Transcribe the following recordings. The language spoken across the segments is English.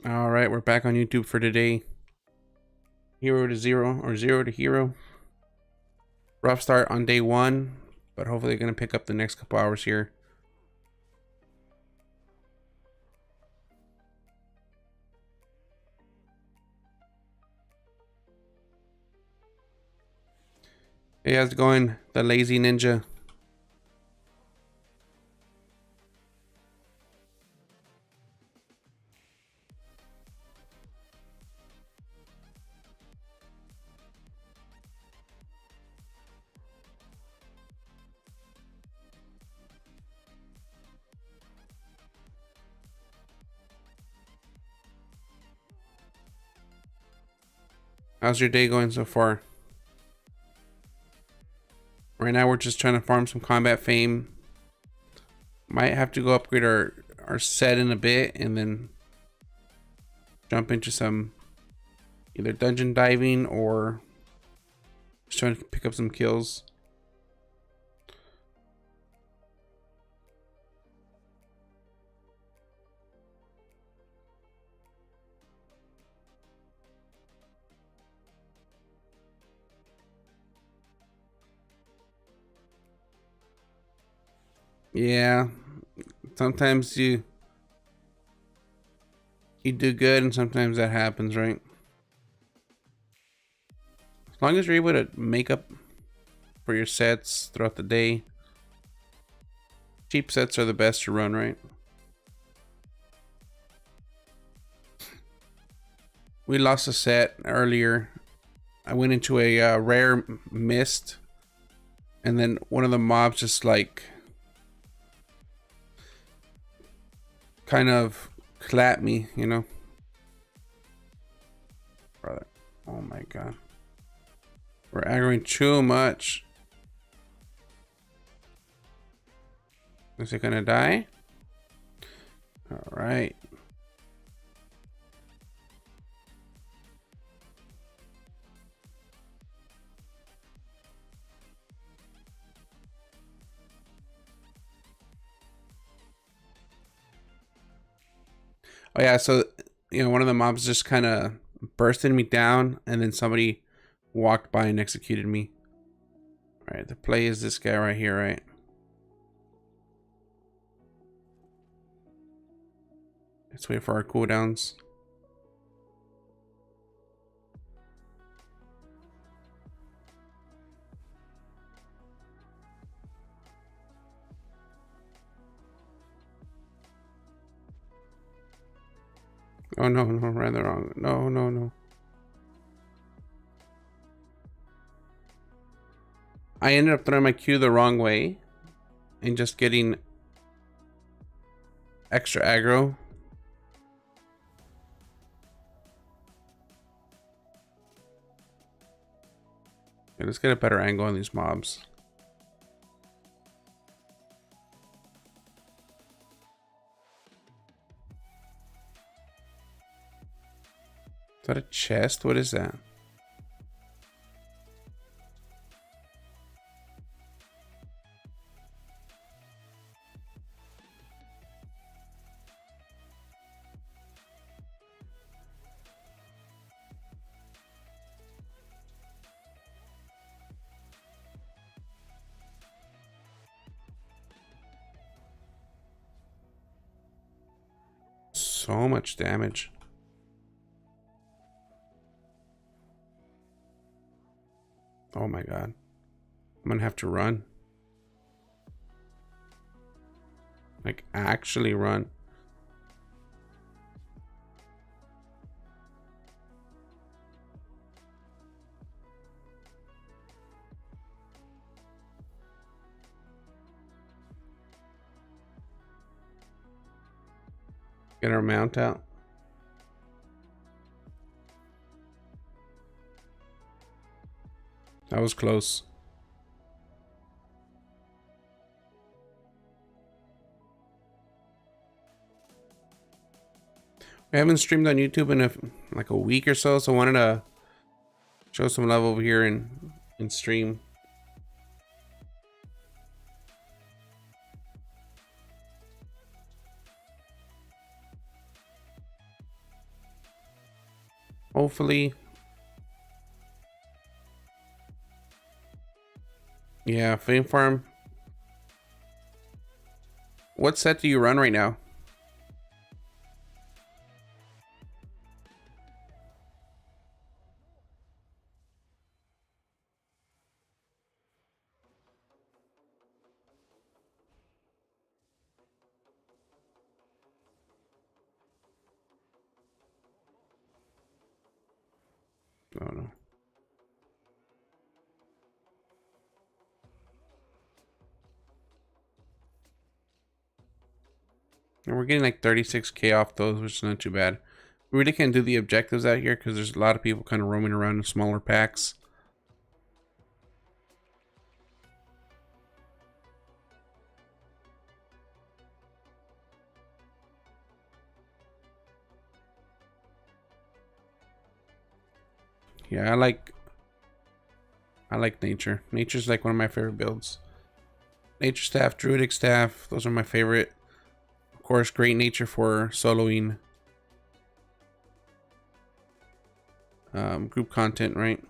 All right, we're back on YouTube for today. Hero to zero or zero to hero. Rough start on day one, but hopefully they're gonna pick up the next couple hours here. Hey, how's it going? The lazy ninja. How's your day going so far? Right now we're just trying to farm some combat fame. Might have to go upgrade our set in a bit and then jump into some either dungeon diving or just trying to pick up some kills. Yeah, sometimes you do good and sometimes that happens, right? As long as you're able to make up for your sets throughout the day. Cheap sets are the best to run, right? We lost a set earlier. I went into a rare mist and then one of the mobs just like kind of clapped me, you know? Brother, oh my god. We're aggroing too much. Is it gonna die? All right. Oh yeah, so one of the mobs just kind of bursted me down and then somebody walked by and executed me. All right, the play is this guy right here, right? Let's wait for our cooldowns. Oh no, ran the wrong. No. I ended up throwing my Q the wrong way and just getting extra aggro. Okay, let's get a better angle on these mobs. Is that a chest? What is that? So much damage. Oh my god. I'm gonna have to run. Like, actually run. Get our mount out. That was close. We haven't streamed on YouTube in like a week or so, so I wanted to show some love over here in stream. Hopefully. Yeah, Fame Farm. What set do you run right now? Oh no. And we're getting like 36k off those, which is not too bad. We really can't do the objectives out here because there's a lot of people kind of roaming around in smaller packs. Yeah, I like nature. Nature's like one of my favorite builds. Nature staff, druidic staff, those are my favorite. Of course, great nature for soloing. Group content, right?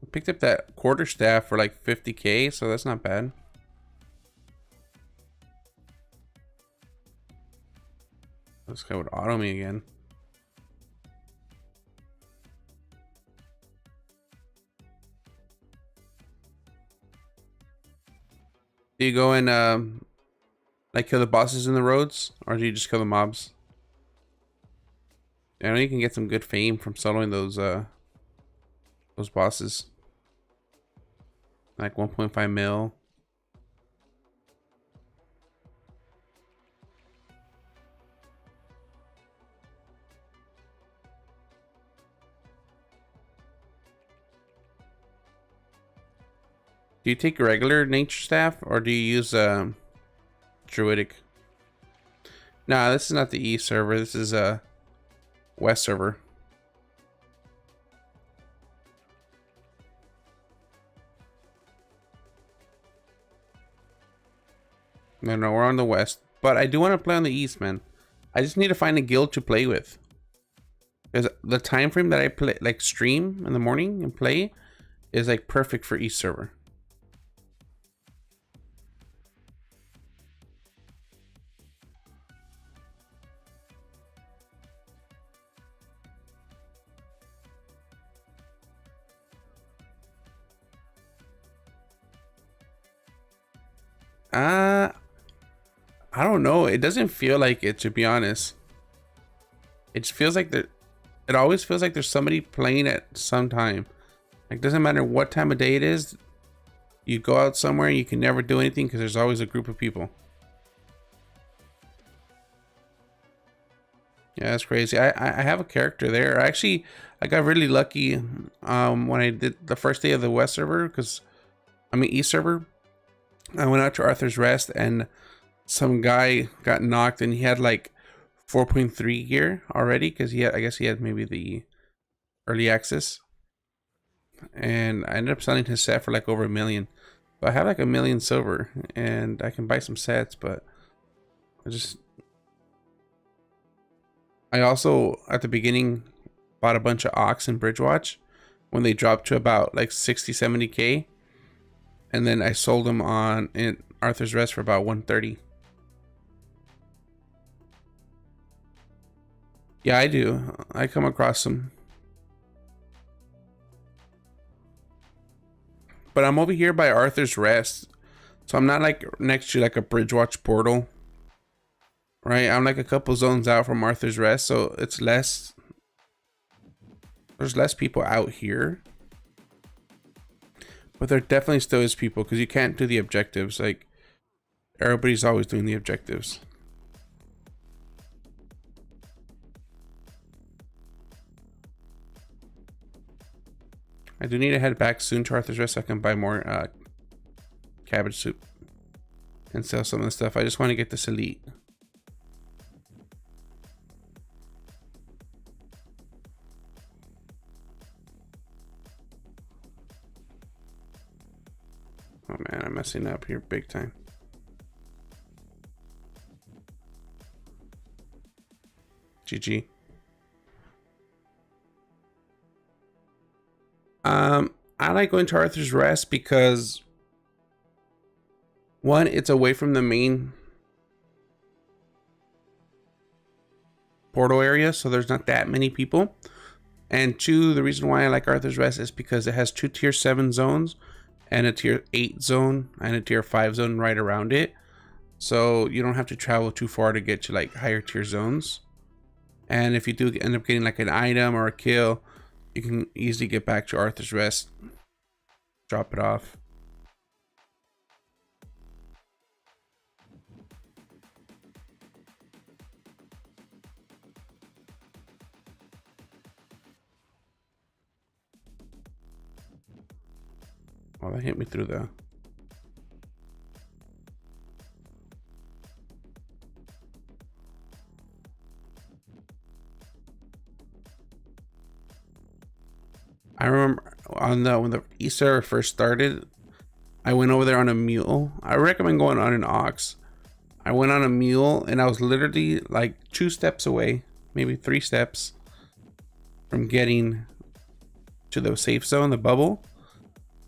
I picked up that quarter staff for like 50k, so that's not bad. This guy would auto me again. Do you go and like kill the bosses in the roads, or do you just kill the mobs? I know you can get some good fame from soloing those bosses. Like 1.5 mil. Do you take regular nature staff or do you use druidic? Nah, this is not the East server. This is West server. No, we're on the West. But I do want to play on the East, man. I just need to find a guild to play with. Because the time frame that I play, like stream in the morning and play, is like perfect for East server. I don't know. It doesn't feel like it, to be honest. It just feels like it always feels like there's somebody playing at some time. Like, doesn't matter what time of day it is. You go out somewhere, you can never do anything because there's always a group of people. Yeah, that's crazy. I have a character there. Actually, I got really lucky when I did the first day of the West server, because I mean East server. I went out to Arthur's Rest and some guy got knocked and he had like 4.3 gear already because I guess he had maybe the early access, and I ended up selling his set for like over $1 million. But I have like $1 million silver and I can buy some sets, but I also at the beginning bought a bunch of Ox and Bridgewatch when they dropped to about like 60-70k, and then I sold them in Arthur's Rest for about 130. Yeah, I do. I come across them. But I'm over here by Arthur's Rest. So I'm not like next to like a Bridgewatch portal. Right? I'm like a couple zones out from Arthur's Rest. So it's less. There's less people out here. But there definitely still is people because you can't do the objectives. Like, everybody's always doing the objectives. I do need to head back soon to Arthur's Rest so I can buy more cabbage soup and sell some of the stuff. I just want to get this elite. Oh man, I'm messing up here big time. GG. I like going to Arthur's Rest because one, it's away from the main portal area, so there's not that many people. And two, the reason why I like Arthur's Rest is because it has 2 tier 7 zones and a tier 8 zone and a tier 5 zone right around it. So you don't have to travel too far to get to like higher tier zones. And if you do end up getting like an item or a kill, you can easily get back to Arthur's Rest, drop it off. Oh, that hit me through the... I remember on the when the Easter first started, I went over there on a mule. I recommend going on an ox. I went on a mule and I was literally like 2 steps away, maybe 3 steps from getting to the safe zone, the bubble,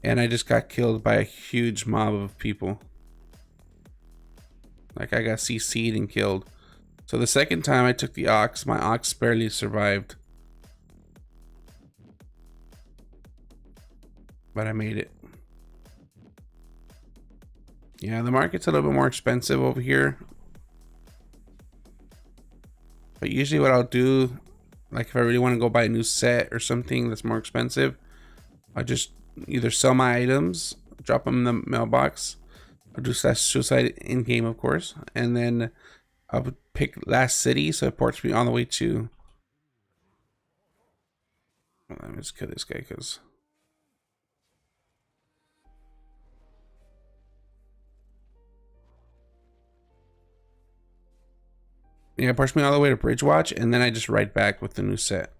and I just got killed by a huge mob of people. Like I got CC'd and killed. So the second time I took the ox, my ox barely survived. But I made it. Yeah, the market's a little bit more expensive over here. But usually what I'll do, like if I really want to go buy a new set or something that's more expensive, I'll just either sell my items, drop them in the mailbox, I'll do suicide in game, of course, and then I'll pick last city so it ports me all the way to... Let me just kill this guy because... Yeah, it ports me all the way to Bridgewatch, and then I just ride back with the new set.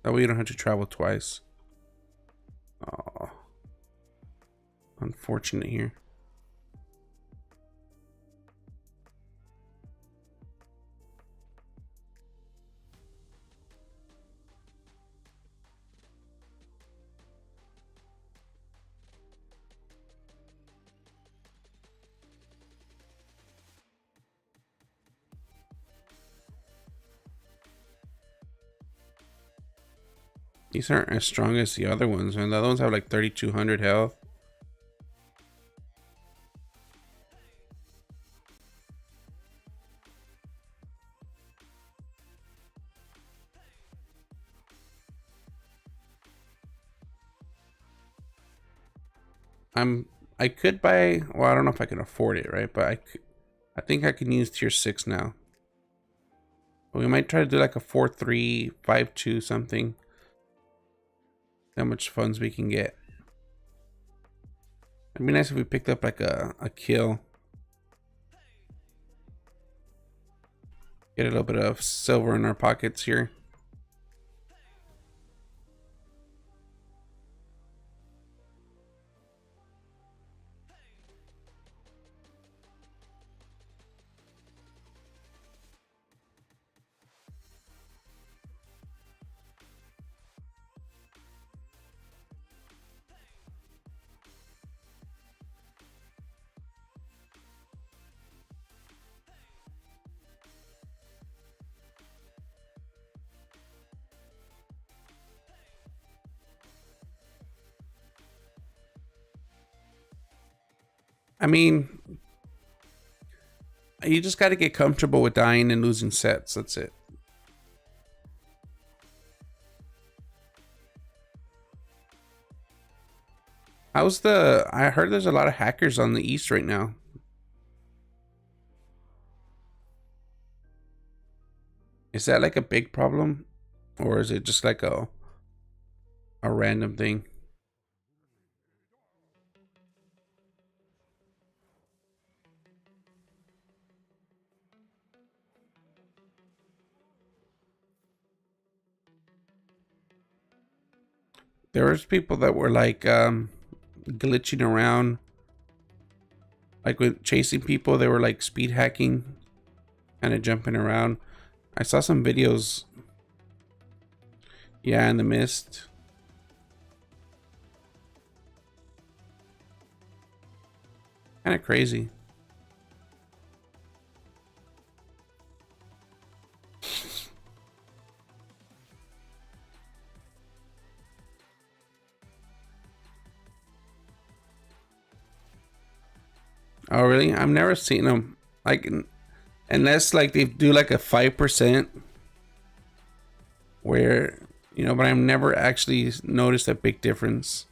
That way you don't have to travel twice. Oh, unfortunate here. These aren't as strong as the other ones, man. The other ones have like 3,200 health. I could buy, well, I don't know if I can afford it, right? But I think I can use tier 6 now. But we might try to do like a 4-3, 5-2 something. How much funds we can get. It'd be nice if we picked up like a kill. Get a little bit of silver in our pockets here. I mean, you just got to get comfortable with dying and losing sets. That's it. I heard there's a lot of hackers on the East right now. Is that like a big problem? Or is it just like a random thing? There was people that were like glitching around. Like with chasing people, they were like speed hacking, kind of jumping around. I saw some videos. Yeah, in the mist. Kind of crazy. Oh, really? I've never seen them. Like, unless like they do like a 5%. Where, you know, but I've never actually noticed a big difference.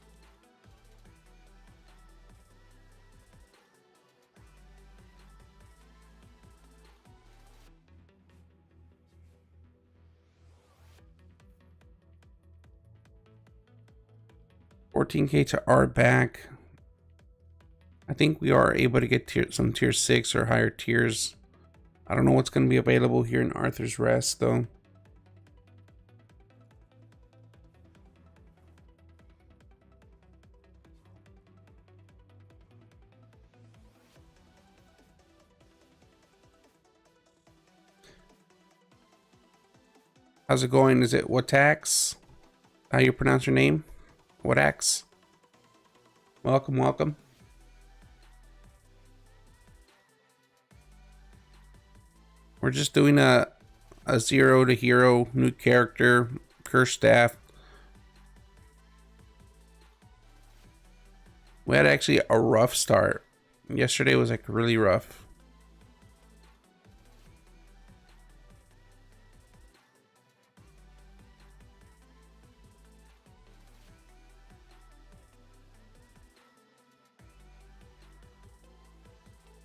$14K to our back. I think we are able to get some tier 6 or higher tiers. I don't know what's going to be available here in Arthur's Rest though. How's it going? Is it Watax? How you pronounce your name? Watax? Welcome, welcome. We're just doing a 0 to hero, new character, curse staff. We had actually a rough start. Yesterday was like really rough.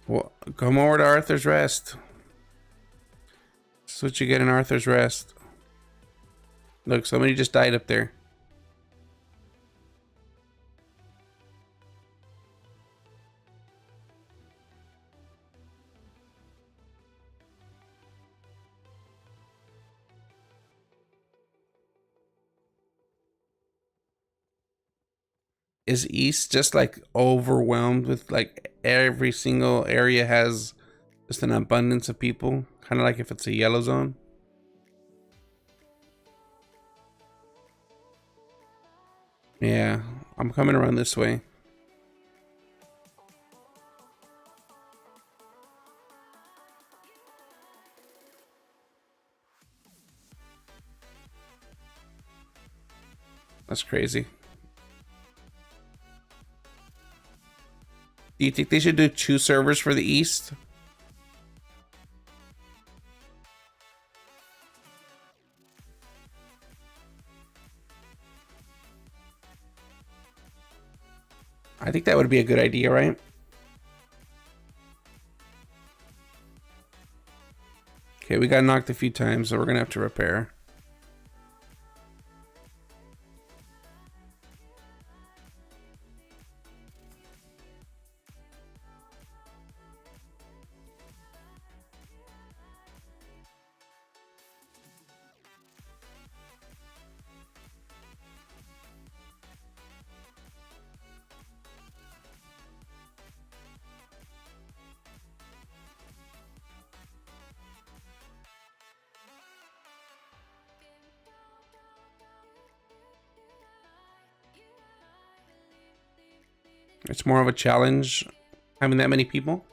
Well, come over to Arthur's Rest. That's what you get in Arthur's Rest. Look, somebody just died up there. Is East just like overwhelmed with like every single area has just an abundance of people? Kind of like if it's a yellow zone. Yeah, I'm coming around this way. That's crazy. Do you think they should do 2 servers for the East? I think that would be a good idea, right? Okay, we got knocked a few times, so we're gonna have to repair. It's more of a challenge having that many people.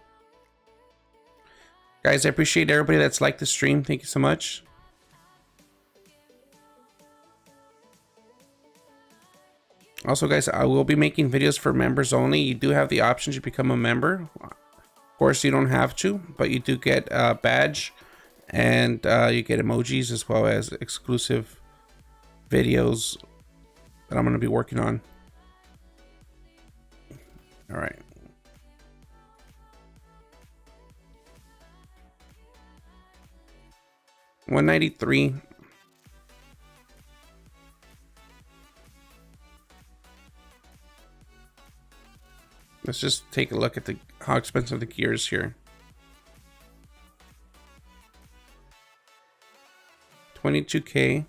Guys, I appreciate everybody that's liked the stream. Thank you so much. Also, guys, I will be making videos for members only. You do have the option to become a member. Of course, you don't have to, but you do get a badge and you get emojis as well as exclusive videos that I'm going to be working on. All right. $193. Let's just take a look at how expensive the gear is here. 22K.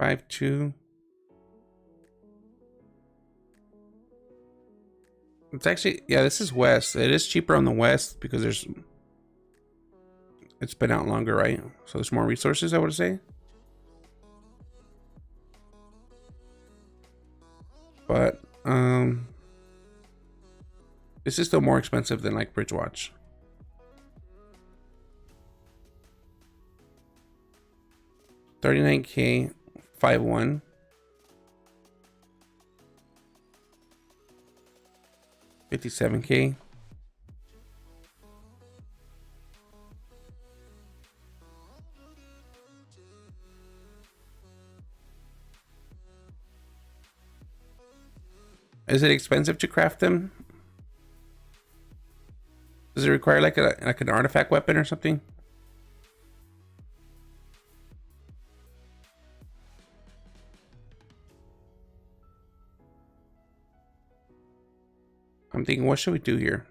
5.2. It's actually, yeah, this is west. It is cheaper on the west because it's been out longer, right? So there's more resources, I would say. But this is still more expensive than like Bridgewatch. $39K, 5.1. $57K. Is it expensive to craft them? Does it require like an artifact weapon or something? I'm thinking, what should we do here?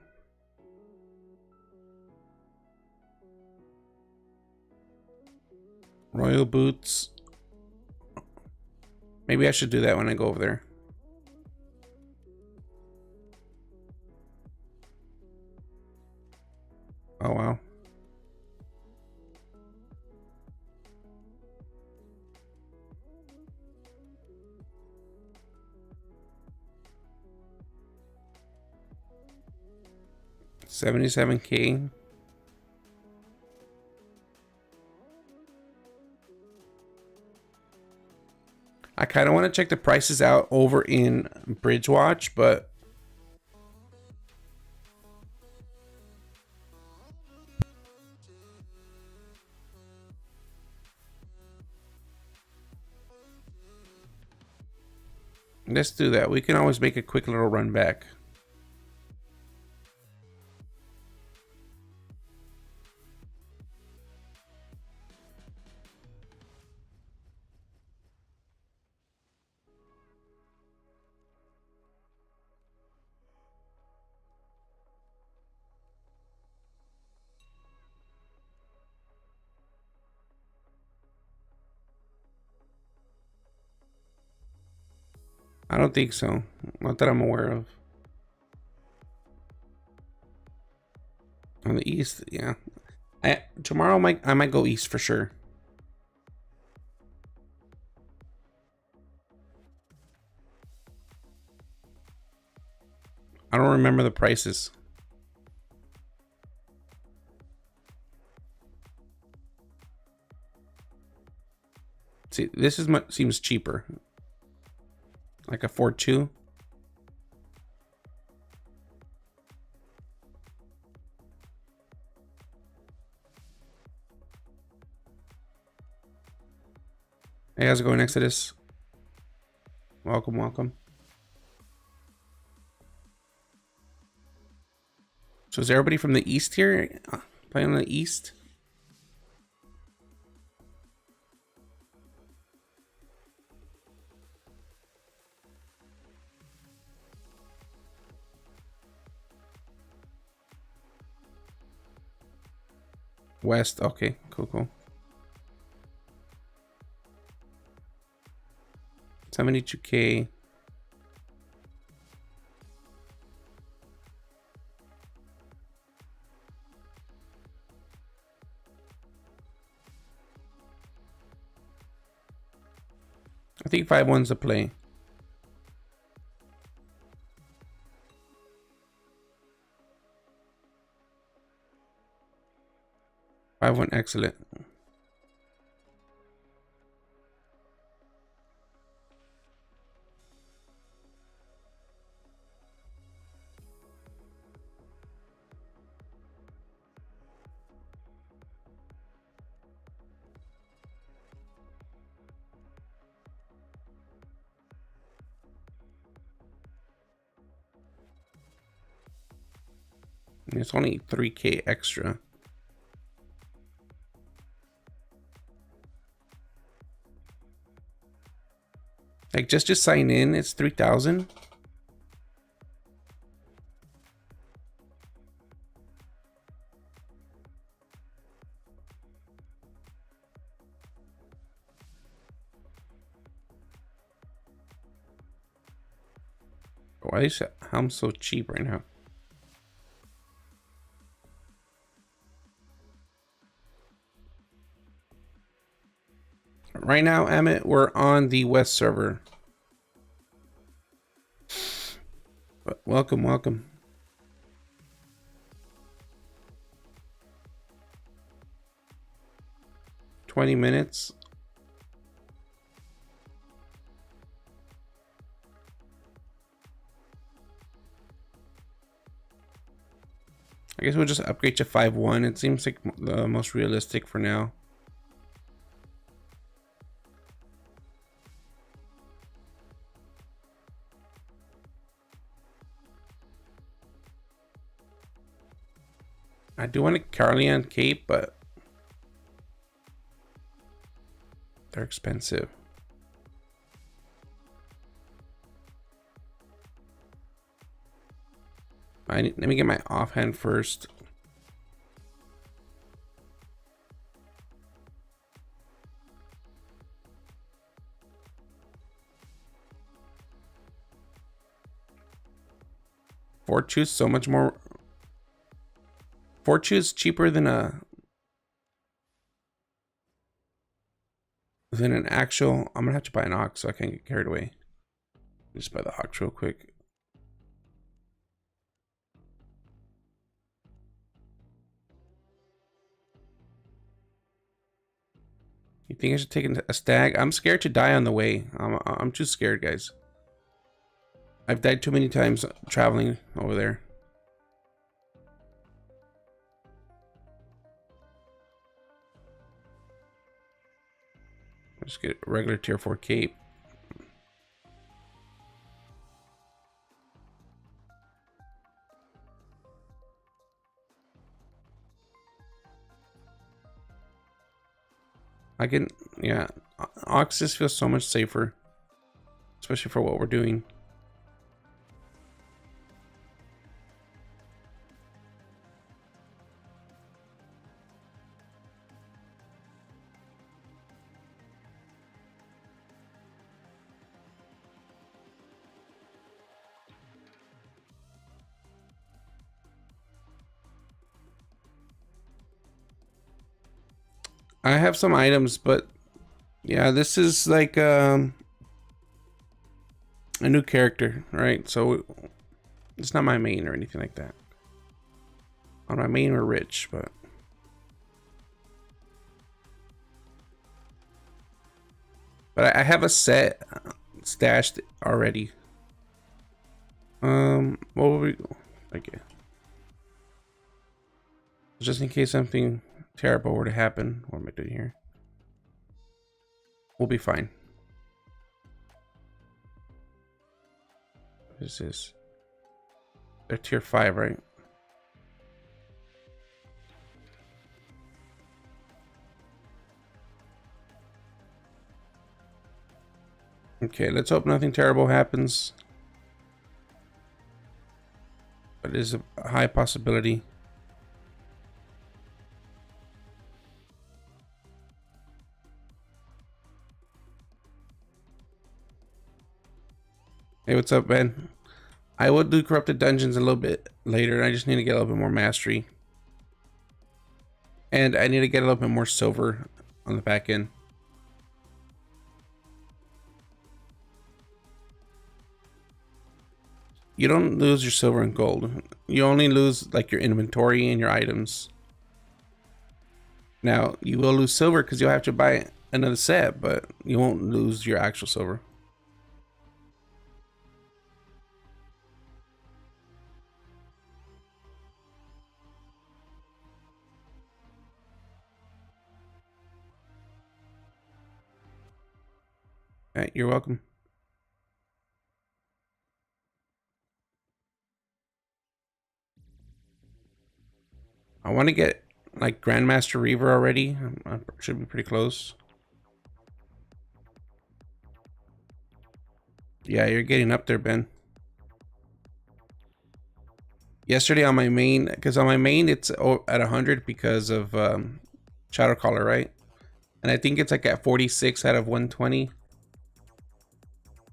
Royal boots. Maybe I should do that when I go over there. Oh, wow. $77K. I kind of want to check the prices out over in Bridgewatch, but let's do that. We can always make a quick little run back. I don't think so. Not that I'm aware of. On the east, yeah. Tomorrow I might go east for sure. I don't remember the prices. See, this is much seems cheaper. Like a 4.2. Hey, how's it going, Exodus? Welcome, welcome. So is everybody from the east here? Playing on the east? West, okay, cool. 72K. I think 5.1's the play. $5.1, excellent. It's only 3K extra. Like just sign in, it's 3,000. Why is helm so cheap right now? Right now, Emmett, we're on the West server. But welcome, welcome. $20. I guess we'll just upgrade to 5.1. It seems like the most realistic for now. I do want a Carleon cape, but they're expensive. Let me get my offhand first. Fortune's so much more. Fortune's cheaper than an actual. I'm gonna have to buy an ox so I can't get carried away. Just buy the ox real quick. You think I should take a stag? I'm scared to die on the way. I'm too scared, guys. I've died too many times traveling over there. Just get a regular tier 4 cape. I can, yeah, Oxys feels so much safer, especially for what we're doing. I have some items, but yeah, this is like a new character, right? So it's not my main or anything like that. On my main, we're rich, but I have a set stashed already. What will we? Okay, just in case something terrible were to happen. What am I doing here? We'll be fine. What is this? They're tier 5, right? Okay, let's hope nothing terrible happens. But it is a high possibility. Hey, what's up, Ben? I will do corrupted dungeons a little bit later. I just need to get a little bit more mastery. And I need to get a little bit more silver on the back end. You don't lose your silver and gold. You only lose like your inventory and your items. Now, you will lose silver because you'll have to buy another set, but you won't lose your actual silver. Right, you're welcome. I want to get like Grandmaster Reaver already. I should be pretty close. Yeah, you're getting up there, Ben. Yesterday on my main, because on my main it's at 100 because of Shadowcaller, right? And I think it's like at 46 out of 120.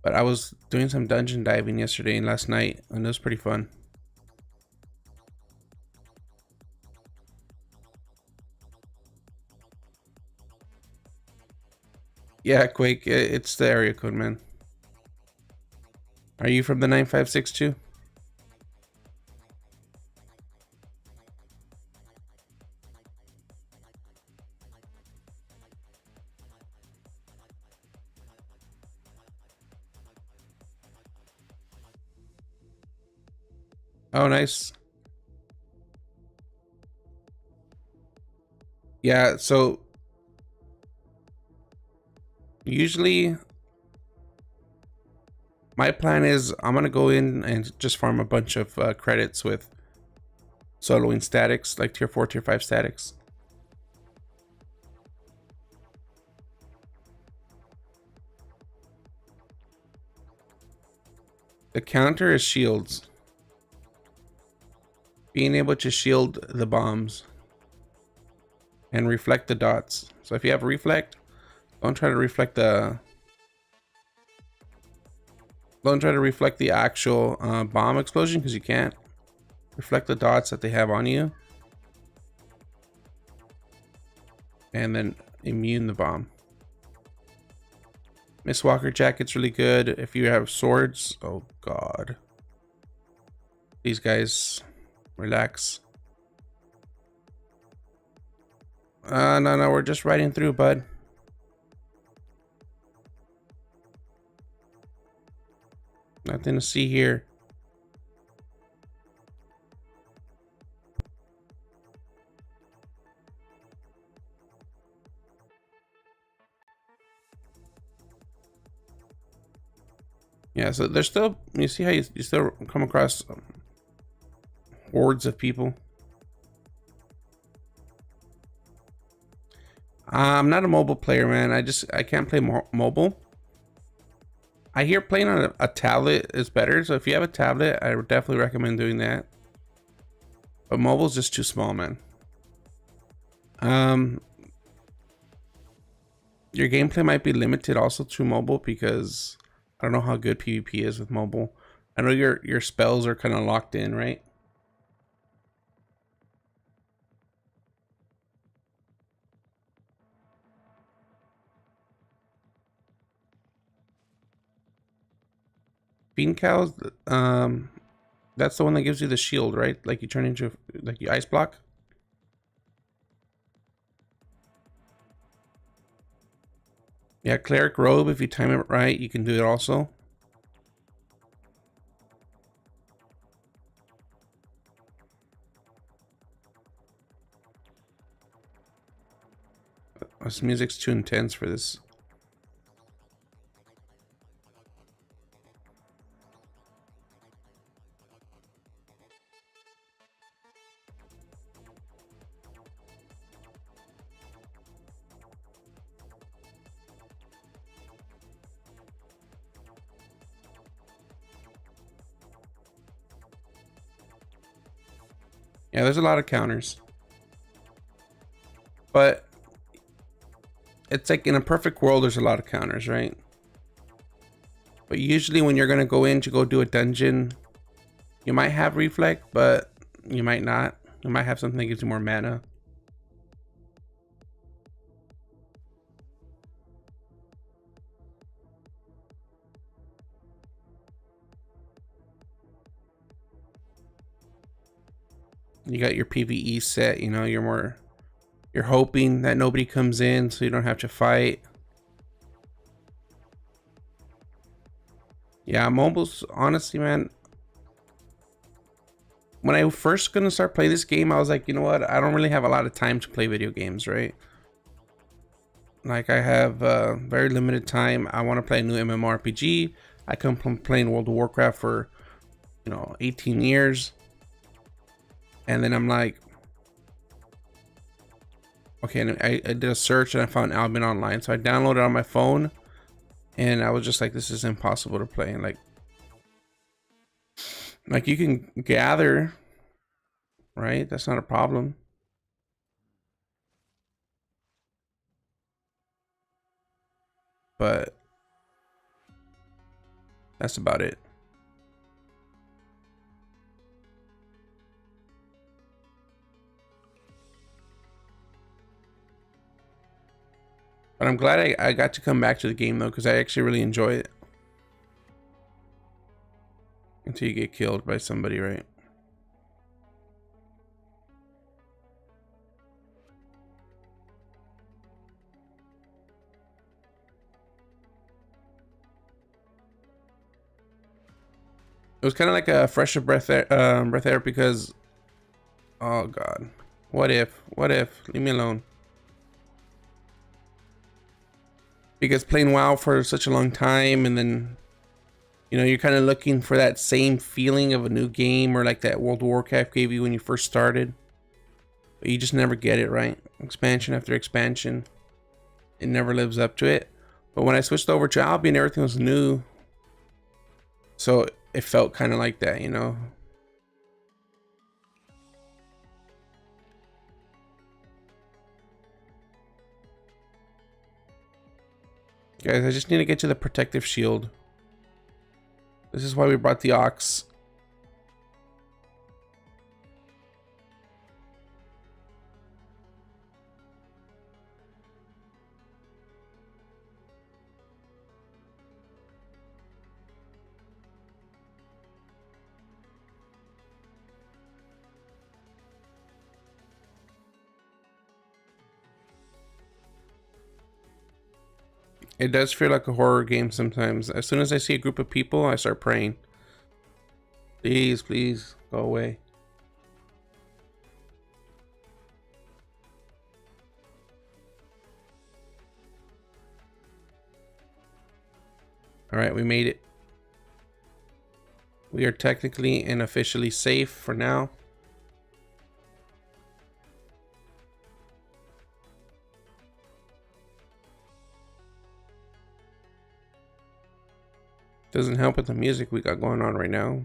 But I was doing some dungeon diving yesterday and last night, and it was pretty fun. Yeah, Quake, it's the area code, man. Are you from the 9562? Oh, nice. Yeah, so usually my plan is I'm gonna go in and just farm a bunch of credits with soloing statics, like tier 4, tier 5 statics. The counter is shields. Being able to shield the bombs and reflect the dots. So if you have reflect, don't try to reflect the actual bomb explosion, because you can't. Reflect the dots that they have on you, and then immune the bomb. Mistwalker jacket's really good if you have swords. Oh god, these guys, relax. No, we're just riding through, bud. Nothing to see here. Yeah, so there's still, you see how you still come across hordes of people. I'm not a mobile player, man. I can't play mobile. I hear playing on a tablet is better, so if you have a tablet, I would definitely recommend doing that. But mobile's just too small, man. Your gameplay might be limited also to mobile, because I don't know how good PvP is with mobile. I know your spells are kind of locked in, right? Bean cows, that's the one that gives you the shield, right? Like you turn into, like you ice block. Yeah, cleric robe, if you time it right, you can do it also. This music's too intense for this. Yeah, there's a lot of counters. But it's like in a perfect world, there's a lot of counters, right? But usually when you're gonna go in to go do a dungeon, you might have reflect, but you might not. You might have something that gives you more mana. You got your PvE set, you know, you're hoping that nobody comes in so you don't have to fight. Yeah, mobile's honestly, man, when I first gonna start playing this game, I was like, you know what, I don't really have a lot of time to play video games, right? Like I have very limited time. I want to play a new MMORPG. I come from playing World of Warcraft for 18 years, and then I'm like, okay, and I did a search and I found Albion Online, so I downloaded it on my phone, and I was just like, this is impossible to play. And like you can gather, right? That's not a problem. But That's about it. But I'm glad I got to come back to the game though, because I actually really enjoy it. Until you get killed by somebody, right? It was kind of like a fresh breath air because, oh god, what if? Leave me alone. Because playing WoW for such a long time, and then, you know, you're kind of looking for that same feeling of a new game, or like that World of Warcraft gave you when you first started. But you just never get it, right? Expansion after expansion, it never lives up to it. But when I switched over to Albion, everything was new. So it felt kind of like that, you know? Guys, I just need to get to the protective shield. This is why we brought the Ox. It does feel like a horror game sometimes. As soon as I see a group of people, I start praying. Please, please, go away. All right, we made it. We are technically and officially safe for now. Doesn't help with the music we got going on right now.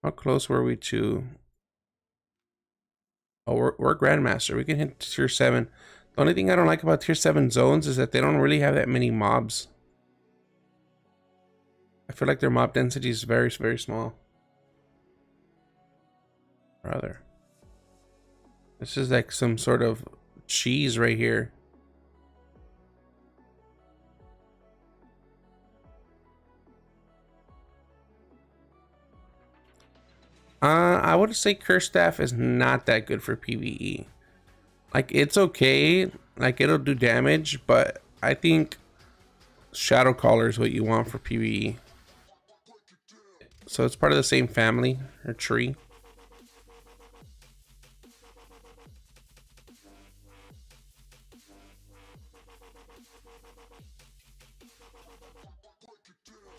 How close were we to? Oh, we're Grandmaster. We can hit tier 7. The only thing I don't like about tier 7 zones is that they don't really have that many mobs. I feel like their mob density is very, very small. Rather. This is like some sort of cheese right here. I would say Curse Staff is not that good for PvE. Like, it's okay. Like, it'll do damage, but I think Shadow Caller is what you want for PvE. So it's part of the same family or tree.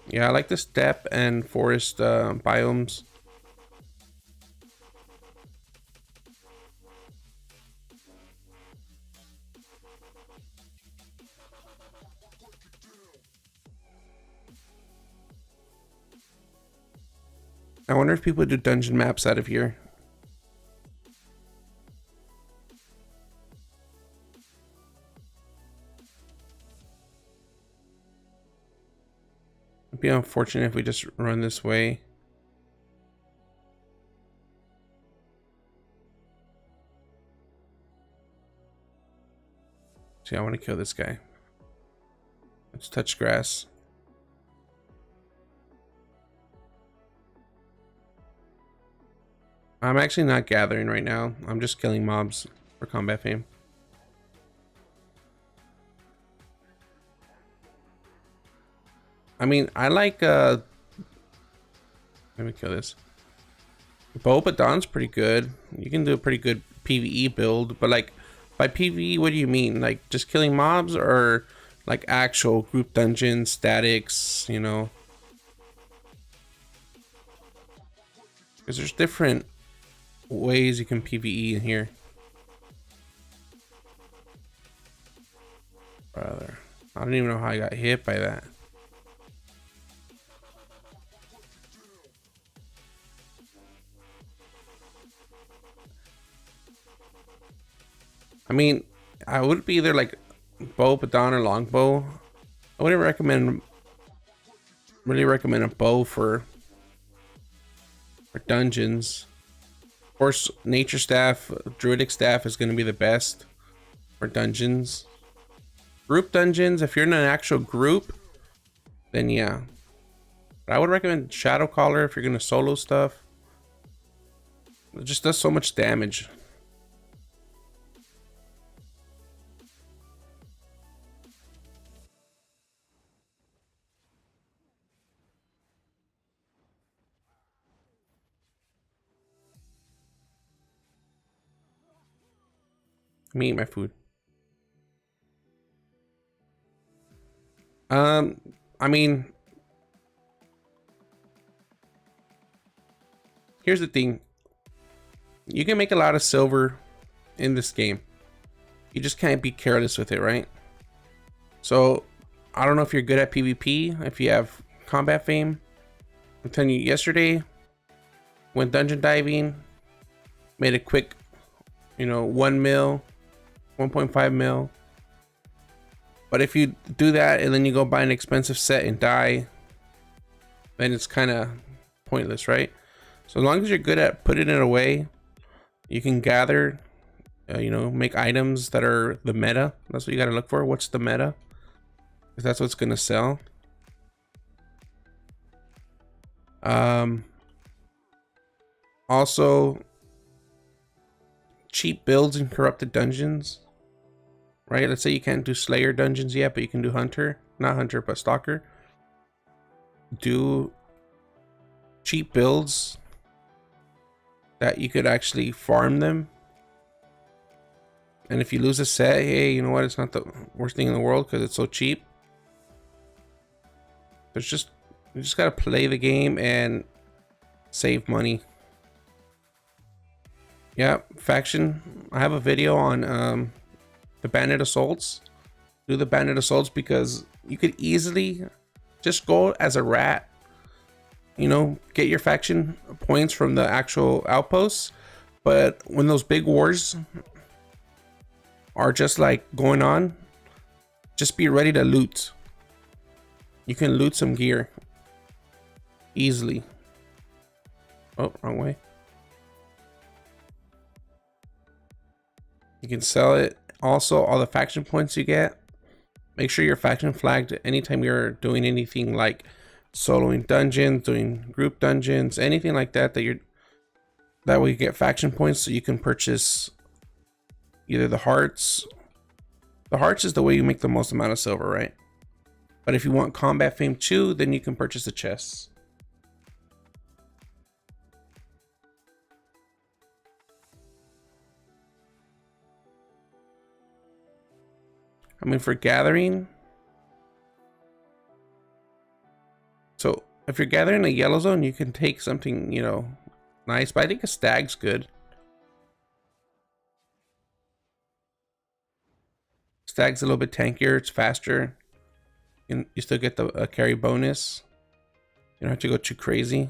Yeah, I like the steppe and forest biomes. I wonder if people do dungeon maps out of here. It'd be unfortunate if we just run this way. See, I want to kill this guy. Let's touch grass. I'm actually not gathering right now. I'm just killing mobs for combat fame. I mean, I like let me kill this. Bobaton's pretty good. You can do a pretty good PvE build, but like by PvE, what do you mean? Like just killing mobs, or like actual group dungeons, statics, you know? Because there's different ways you can PvE in here. Brother, I don't even know how I got hit by that. I mean, I would be either like bow, baton, or longbow. I wouldn't really recommend a bow for dungeons. Of course, nature staff, druidic staff is going to be the best for dungeons. Group dungeons, if you're in an actual group, then yeah. But I would recommend Shadow Caller if you're going to solo stuff. It just does so much damage. Let me eat my food. I mean, here's the thing. You can make a lot of silver in this game. You just can't be careless with it, right? So, I don't know if you're good at PvP, if you have combat fame. I'm telling you, yesterday, went dungeon diving, made a quick, 1 mil, 1.5 mil. But if you do that and then you go buy an expensive set and die, then it's kind of pointless, right? So as long as you're good at putting it away, you can gather, make items that are the meta. That's what you got to look for. What's the meta? Because that's what's going to sell. Also, cheap builds in corrupted dungeons. Right, let's say you can't do Slayer dungeons yet, but you can do Hunter. Not Hunter, but Stalker. Do cheap builds that you could actually farm them. And if you lose a set, hey, you know what? It's not the worst thing in the world because it's so cheap. You just gotta play the game and save money. Yeah, faction. I have a video on the Bandit Assaults. Do the Bandit Assaults because you could easily just go as a rat, get your faction points from the actual outposts. But when those big wars are just like going on, just be ready to loot. You can loot some gear easily. Oh, wrong way. You can sell it. Also, all the faction points you get, make sure you're faction flagged anytime you're doing anything like soloing dungeons, doing group dungeons, anything like that. That way you get faction points so you can purchase either the hearts. The hearts is the way you make the most amount of silver, right? But if you want combat fame too, then you can purchase the chests. I mean, for gathering, so if you're gathering a yellow zone, you can take something, nice, but I think a stag's good. Stag's a little bit tankier, it's faster. You still get the carry bonus. You don't have to go too crazy.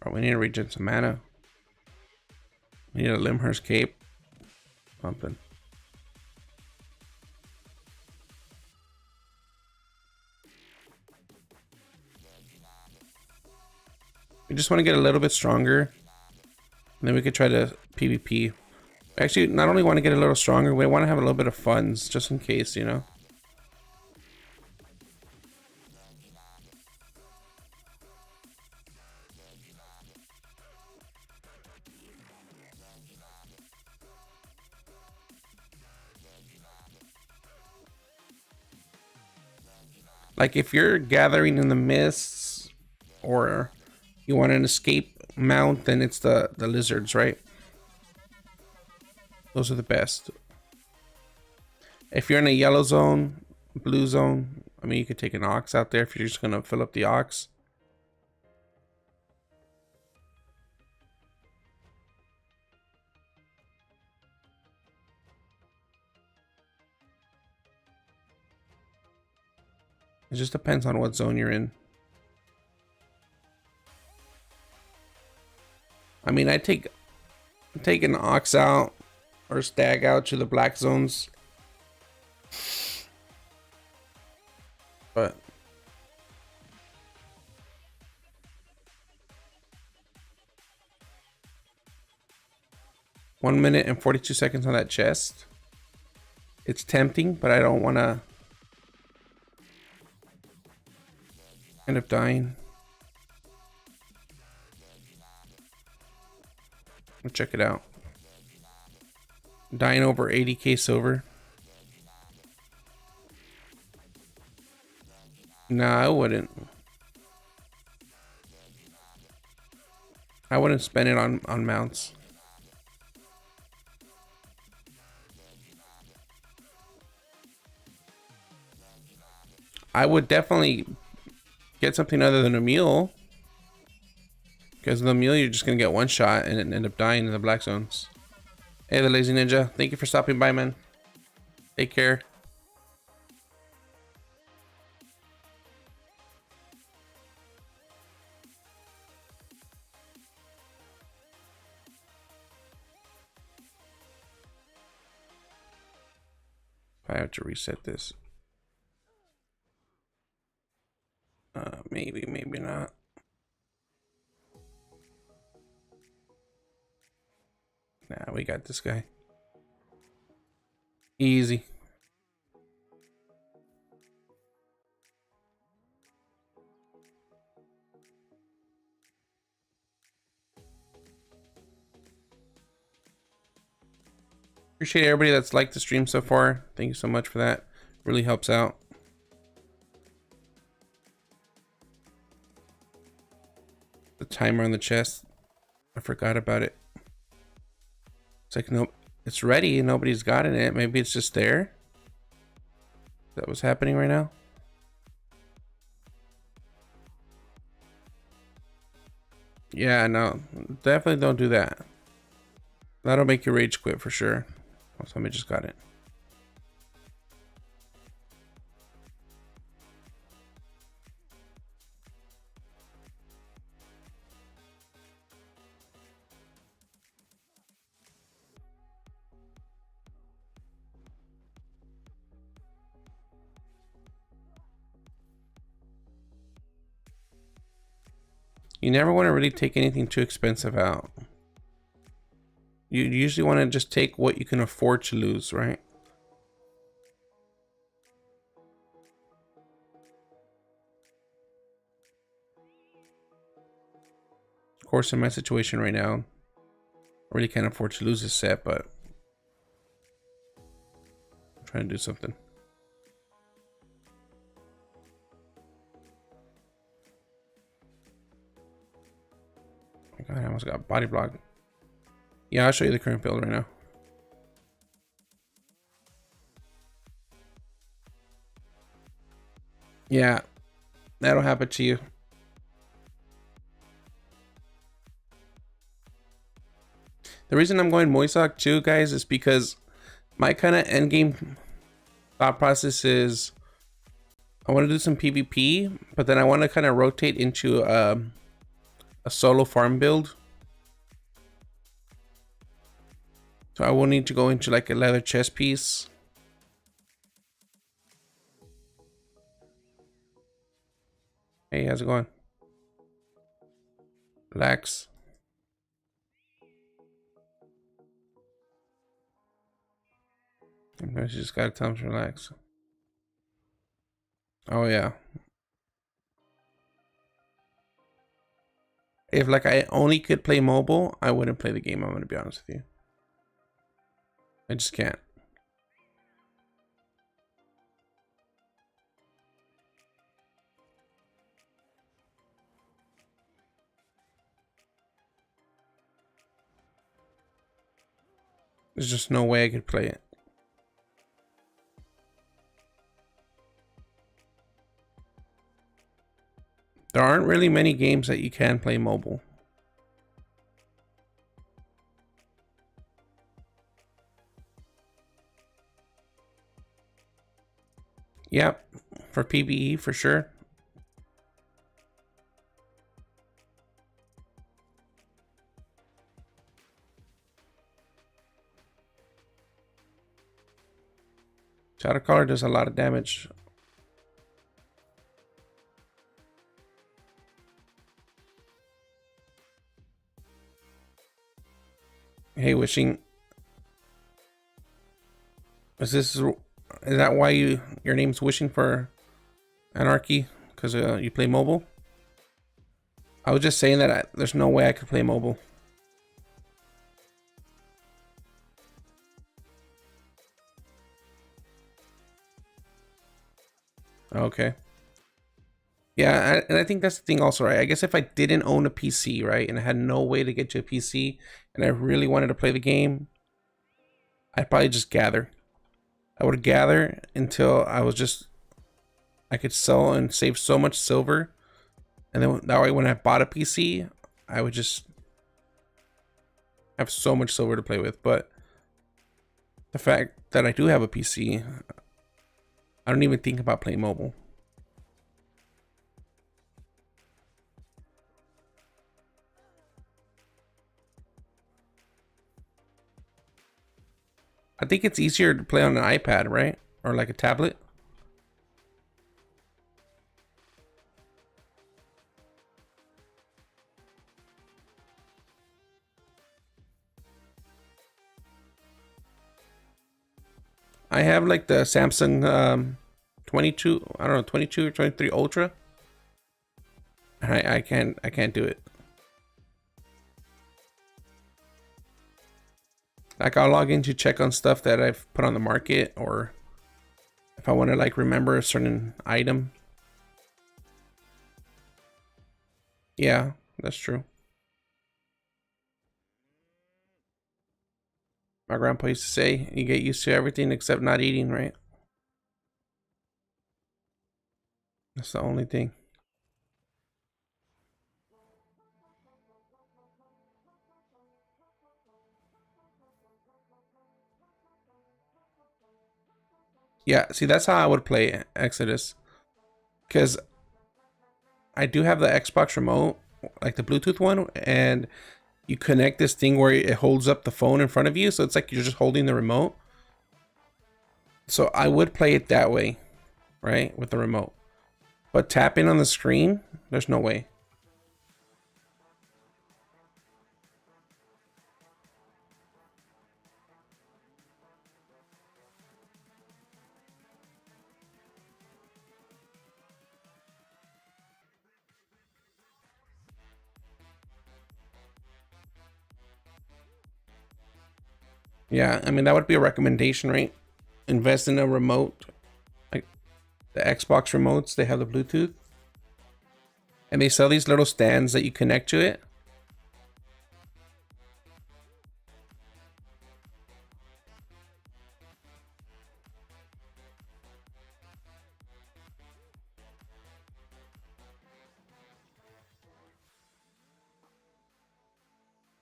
Oh, we need to regen some mana. We need a Limhurst cape. Something. We just want to get a little bit stronger. And then we could try to PvP. Actually, not only want to get a little stronger, we want to have a little bit of funds just in case, Like if you're gathering in the mists or you want an escape mount, then it's the lizards, right? Those are the best. If you're in a yellow zone, blue zone, I mean, you could take an aux out there if you're just gonna fill up the aux. It just depends on what zone you're in. I mean, I take an aux out or stag out to the black zones. But one minute and 42 seconds on that chest. It's tempting, but I don't want to end up dying. We'll check it out. Dying over 80k silver. Nah, I wouldn't. I wouldn't spend it on mounts. I would definitely get something other than a mule. Because the mule, you're just going to get one shot and end up dying in the black zones. Hey, the Lazy Ninja. Thank you for stopping by, man. Take care. I have to reset this. Maybe, maybe not. Nah, we got this guy. Easy. Appreciate everybody that's liked the stream so far. Thank you so much for that. Really helps out. The timer on the chest, I forgot about it. It's like, nope, it's ready and nobody's gotten it. Maybe it's just there. Is that what's happening right now? Yeah, no, definitely don't do that. That'll make you rage quit for sure. Oh, somebody just got it. You never want to really take anything too expensive out. You usually want to just take what you can afford to lose, right? Of course, in my situation right now, I really can't afford to lose this set, but I'm trying to do something. Oh my God, I almost got body block. Yeah, I'll show you the current build right now. Yeah, that'll happen to you. The reason I'm going Moisoc too, guys, is because my kind of end game thought process is I want to do some PvP, but then I want to kind of rotate into a solo farm build. So I will need to go into like a leather chest piece. Hey, how's it going? Relax. You just gotta tell him to relax. Oh yeah. If like I only could play mobile, I wouldn't play the game. I'm gonna be honest with you. I just can't. There's just no way I could play it. There aren't really many games that you can play mobile. Yep, for PvE for sure. Shadow Caller does a lot of damage. Hey, Wishing. Is that why your name's Wishing for Anarchy? Because you play mobile? I was just saying that there's no way I could play mobile. Okay. Yeah, and I think that's the thing also, right? I guess if I didn't own a PC, right, and I had no way to get to a PC, and I really wanted to play the game, I'd probably just gather. I would gather until I could sell and save so much silver, and then that way when I bought a PC, I would just have so much silver to play with. But the fact that I do have a PC, I don't even think about playing mobile. I think it's easier to play on an iPad, right? Or like a tablet. I have like the Samsung 22, I don't know, 22 or 23 Ultra. And I can't do it. Like I'll log in to check on stuff that I've put on the market, or if I want to like remember a certain item. Yeah, that's true. My grandpa used to say, you get used to everything except not eating, right? That's the only thing. Yeah, see, that's how I would play Exodus. Because I do have the Xbox remote, like the Bluetooth one, and you connect this thing where it holds up the phone in front of you, so it's like you're just holding the remote. So I would play it that way, right, with the remote. But tapping on the screen, there's no way. Yeah, I mean, that would be a recommendation, right? Invest in a remote. Like the Xbox remotes, they have the Bluetooth. And they sell these little stands that you connect to it.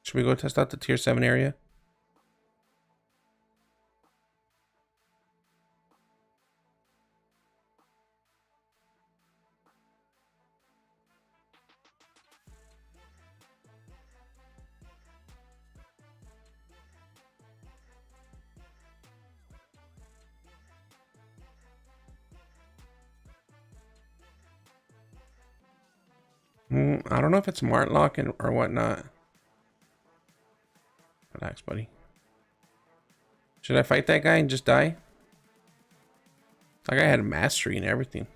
Should we go test out the tier 7 area? I don't know if it's Mart Lock or whatnot. Relax, buddy. Should I fight that guy and just die? That guy had mastery and everything.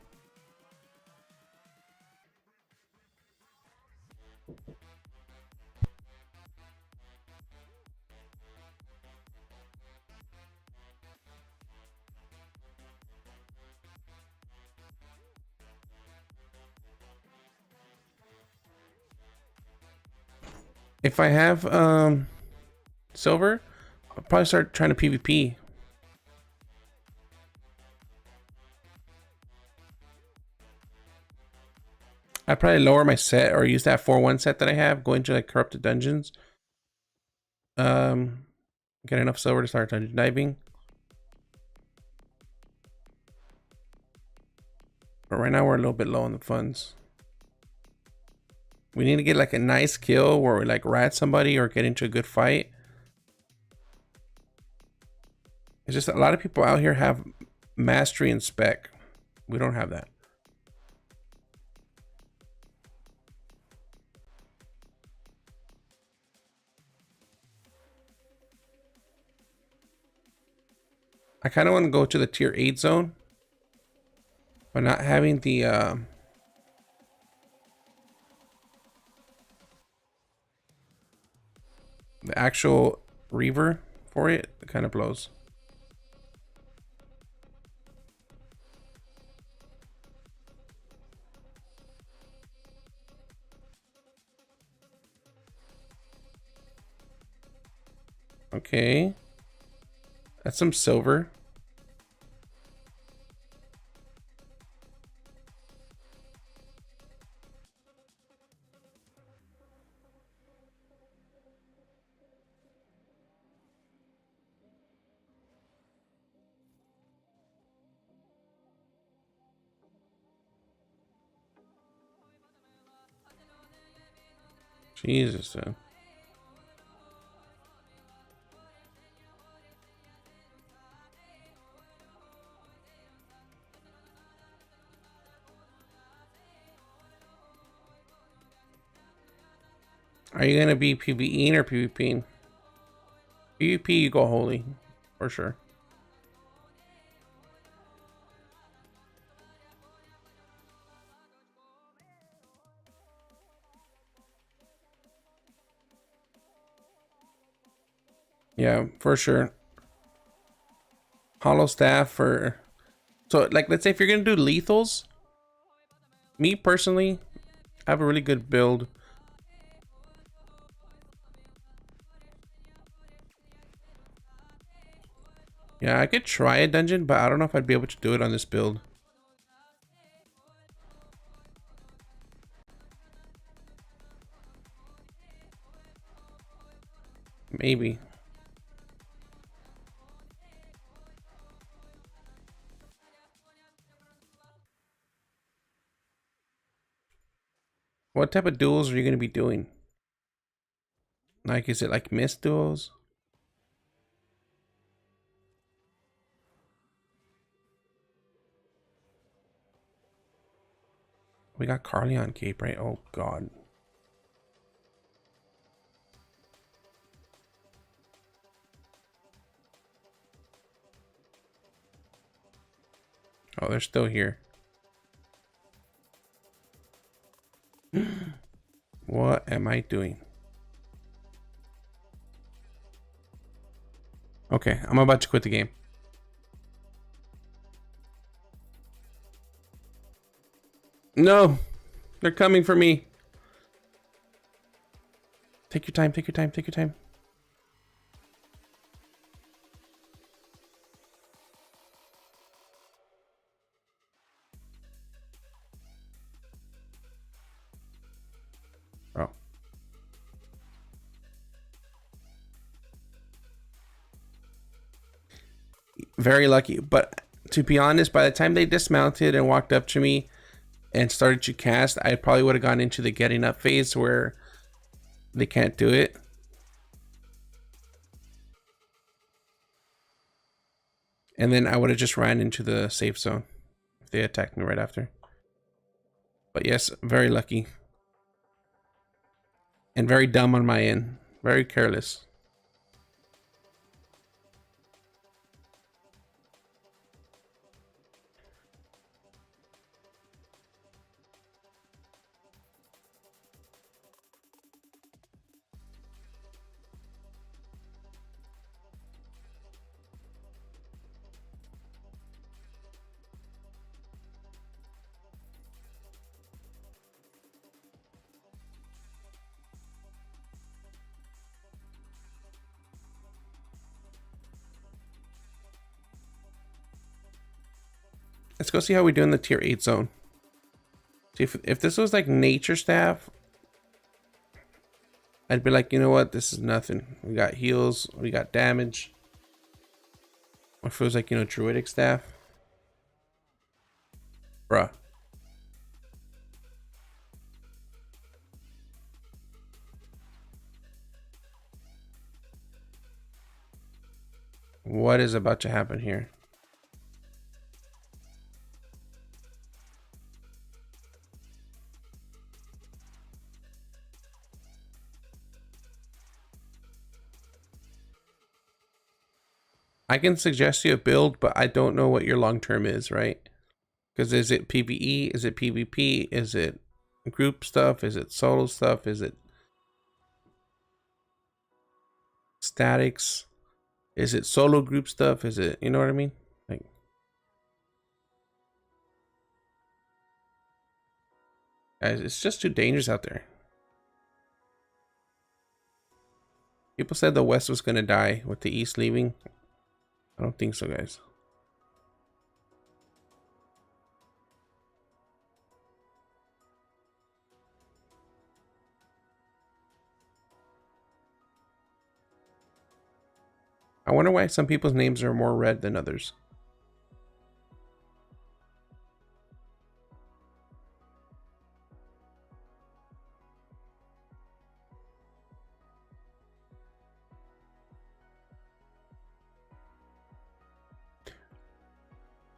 If I have silver, I'll probably start trying to PvP. I'd probably lower my set or use that 4-1 set that I have, go into like corrupted dungeons. Get enough silver to start dungeon diving. But right now we're a little bit low on the funds. We need to get like a nice kill where we like rat somebody or get into a good fight. It's just a lot of people out here have mastery and spec. We don't have that. I kind of want to go to the tier 8 zone, but not having the actual reaver for it, it kind of blows. Okay, that's some silver. Jesus. Are you gonna be PvEing or PvPing? PvP, you go holy, for sure. Yeah, for sure. Hollow staff for, so like, let's say if you're gonna do lethals, me personally, I have a really good build. Yeah, I could try a dungeon, but I don't know if I'd be able to do it on this build. Maybe. What type of duels are you going to be doing? Like, is it like mist duels? We got Carly on Cape, right? Oh, God. Oh, they're still here. What am I doing? Okay, I'm about to quit the game. No, they're coming for me. Take your time, take your time, take your time. Oh. Very lucky, but to be honest, by the time they dismounted and walked up to me and started to cast, I probably would have gone into the getting up phase where they can't do it. And then I would have just ran into the safe zone if they attacked me right after. But yes, very lucky. And very dumb on my end. Very careless. Let's go see how we do in the tier 8 zone. See, if this was like nature staff, I'd be like, you know what, this is nothing. We got heals, we got damage. Or if it was like, you know, druidic staff, bruh. What is about to happen here? I can suggest you a build, but I don't know what your long term is, right? Because is it PvE? Is it PvP? Is it group stuff? Is it solo stuff? Is it statics? Is it solo group stuff? Is it, you know what I mean? Like, guys, it's just too dangerous out there. People said the West was going to die with the East leaving. I don't think so, guys. I wonder why some people's names are more red than others.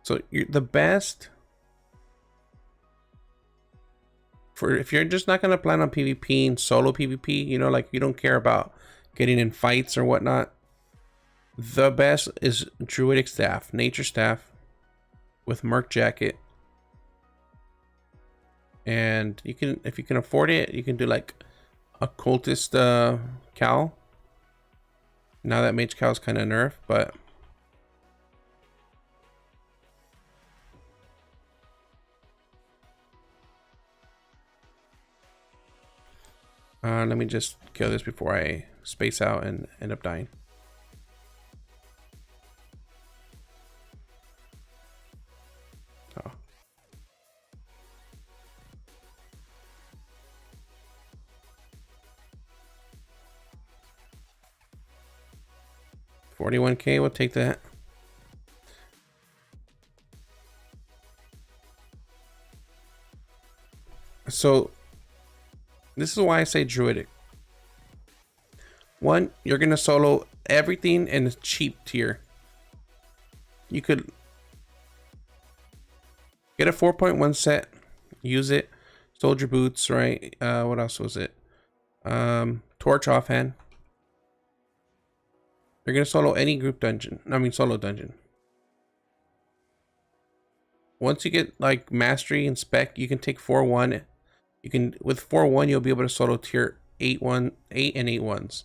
So you're the best for if you're just not gonna plan on PvP and solo PvP, you know, like you don't care about getting in fights or whatnot. The best is druidic staff, nature staff with merc jacket. And you can, if you can afford it, you can do like a cultist cowl. Now that mage cowl is kind of nerfed, but let me just kill this before I space out and end up dying. Oh. $41K, we'll take that. So this is why I say druidic. One, you're gonna solo everything in a cheap tier. You could get a 4.1 set, use it, soldier boots, right? What else was it? Torch offhand. You're gonna solo any group dungeon. I mean solo dungeon. Once you get like mastery and spec, you can take 4-1. You can, with 4-1, you'll be able to solo tier 8 and 8 ones.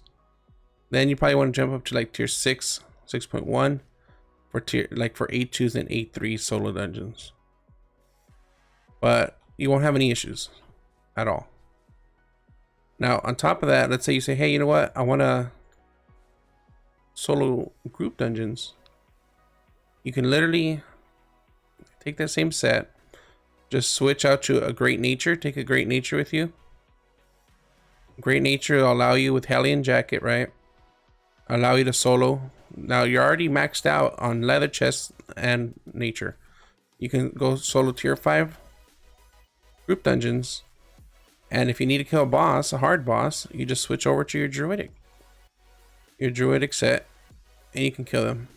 Then you probably want to jump up to like tier 6, 6.1 for tier, like for 8-2s and 8-3 solo dungeons. But you won't have any issues at all. Now, on top of that, let's say you say, hey, you know what? I want to solo group dungeons. You can literally take that same set, just switch out to a great nature, take a great nature with you. Great nature will allow you with Hellion jacket, right? Allow you to solo. Now you're already maxed out on leather chest and nature. You can go solo tier 5 group dungeons. And if you need to kill a boss, a hard boss, you just switch over to your druidic set and you can kill them.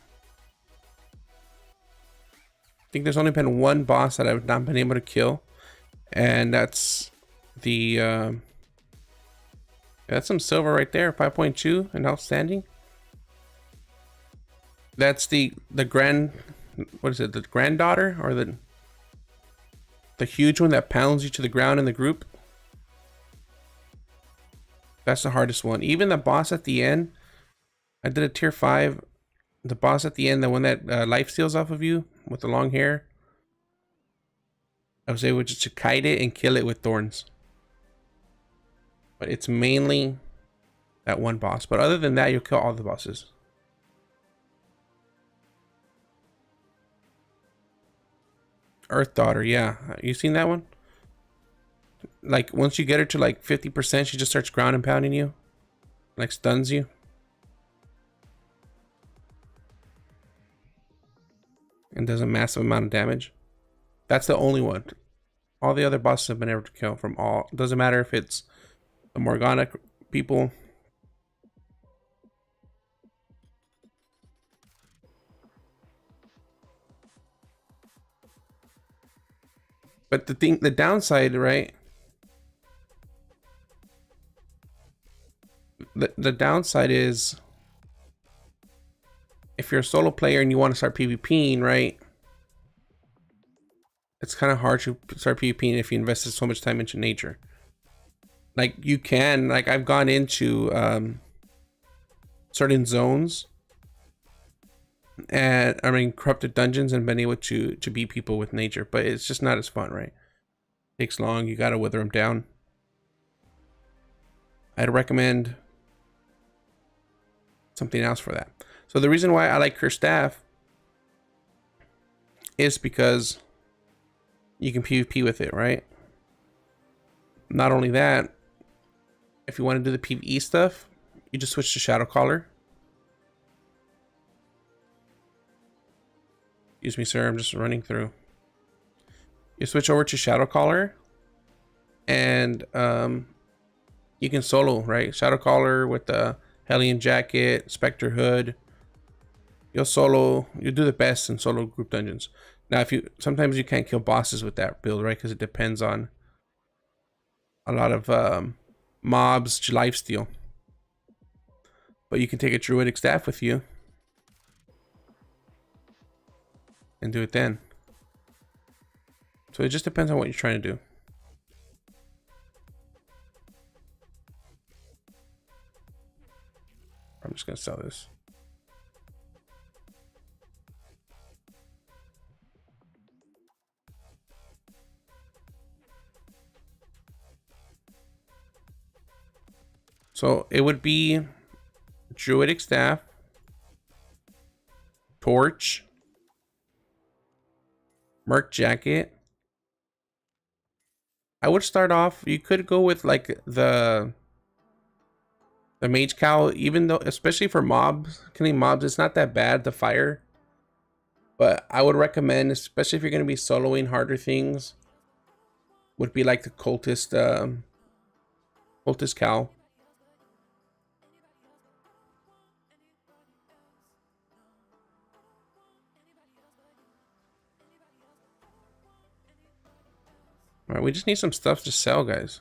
I think there's only been one boss that I've not been able to kill, and that's the that's some silver right there, 5.2 and outstanding. That's the grand, what is it, the granddaughter, or the huge one that pounds you to the ground in the group. That's the hardest one. Even the boss at the end, I did a tier 5. The boss at the end, the one that life steals off of you with the long hair, I was able just to kite it and kill it with thorns. But it's mainly that one boss. But other than that, you'll kill all the bosses. Earth Daughter, yeah. You seen that one? like once you get her to like 50%, she just starts ground and pounding you, like stuns you. And does a massive amount of damage. That's the only one. All the other bosses have been able to kill from all. Doesn't matter if it's the Morgana people. But the downside, right? The downside is if you're a solo player and you want to start PvPing, right? It's kind of hard to start PvPing if you invested so much time into nature. Like you can, like I've gone into certain zones and I mean corrupted dungeons and been able to beat people with nature, but it's just not as fun, right? It takes long, you gotta wither them down. I'd recommend something else for that. So the reason why I like her staff is because you can PvP with it, right? Not only that, if you want to do the PvE stuff, you just switch to Shadow Caller. Excuse me, sir, I'm just running through. You switch over to Shadow Caller and you can solo, right? Shadow Caller with the Hellion Jacket, Spectre Hood. You'll solo, you do the best in solo group dungeons. Now, if you sometimes you can't kill bosses with that build, right? Because it depends on a lot of mobs to lifesteal. But you can take a druidic staff with you and do it then. So it just depends on what you're trying to do. I'm just gonna sell this. So it would be druidic staff, torch, merc jacket. I would start off, you could go with like the mage cowl, even though, especially for mobs, killing mobs, it's not that bad, the fire. But I would recommend, especially if you're going to be soloing harder things, would be like the cultist cowl. All right, we just need some stuff to sell, guys.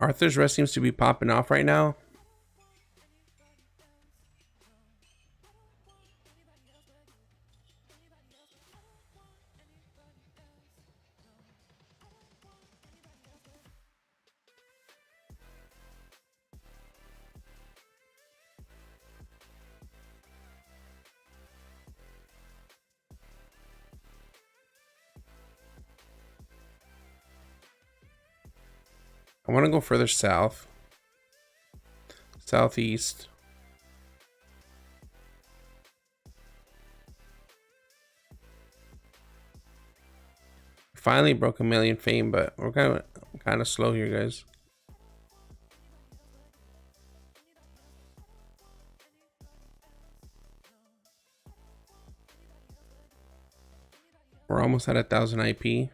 Arthur's Rest seems to be popping off right now. I want to go further south. Southeast. Finally broke 1 million fame, but we're kind of slow here, guys. We're almost at 1,000 IP.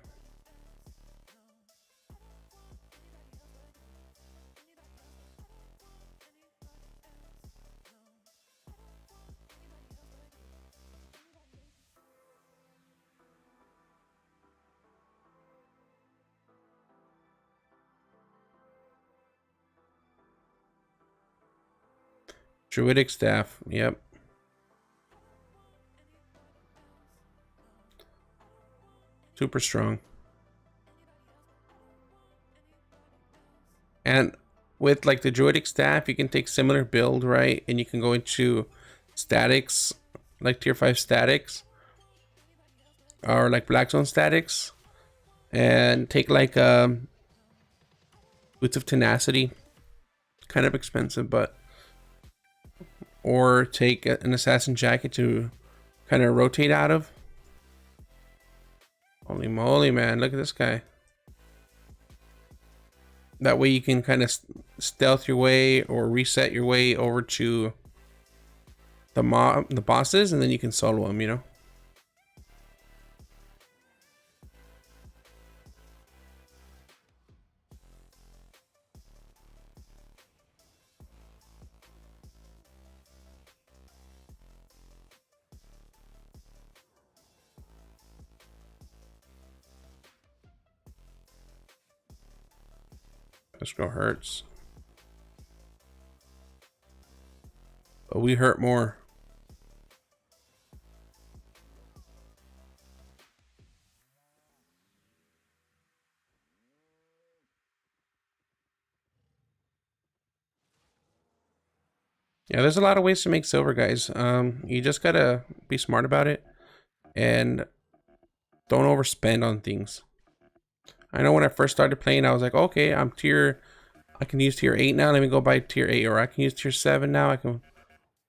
Druidic staff, yep. Super strong. And with like the druidic staff, you can take similar build, right? And you can go into statics, like tier 5 statics, or like black zone statics, and take like boots of tenacity. Kind of expensive, but or take an assassin jacket to kind of rotate out of. Holy moly, man. Look at this guy. That way you can kind of stealth your way or reset your way over to the bosses, and then you can solo them, you know? This girl hurts. But we hurt more. Yeah, there's a lot of ways to make silver, guys. You just gotta be smart about it and don't overspend on things. I know when I first started playing, I was like, okay, I can use tier 8 now. Let me go buy tier 8, or I can use tier 7 now.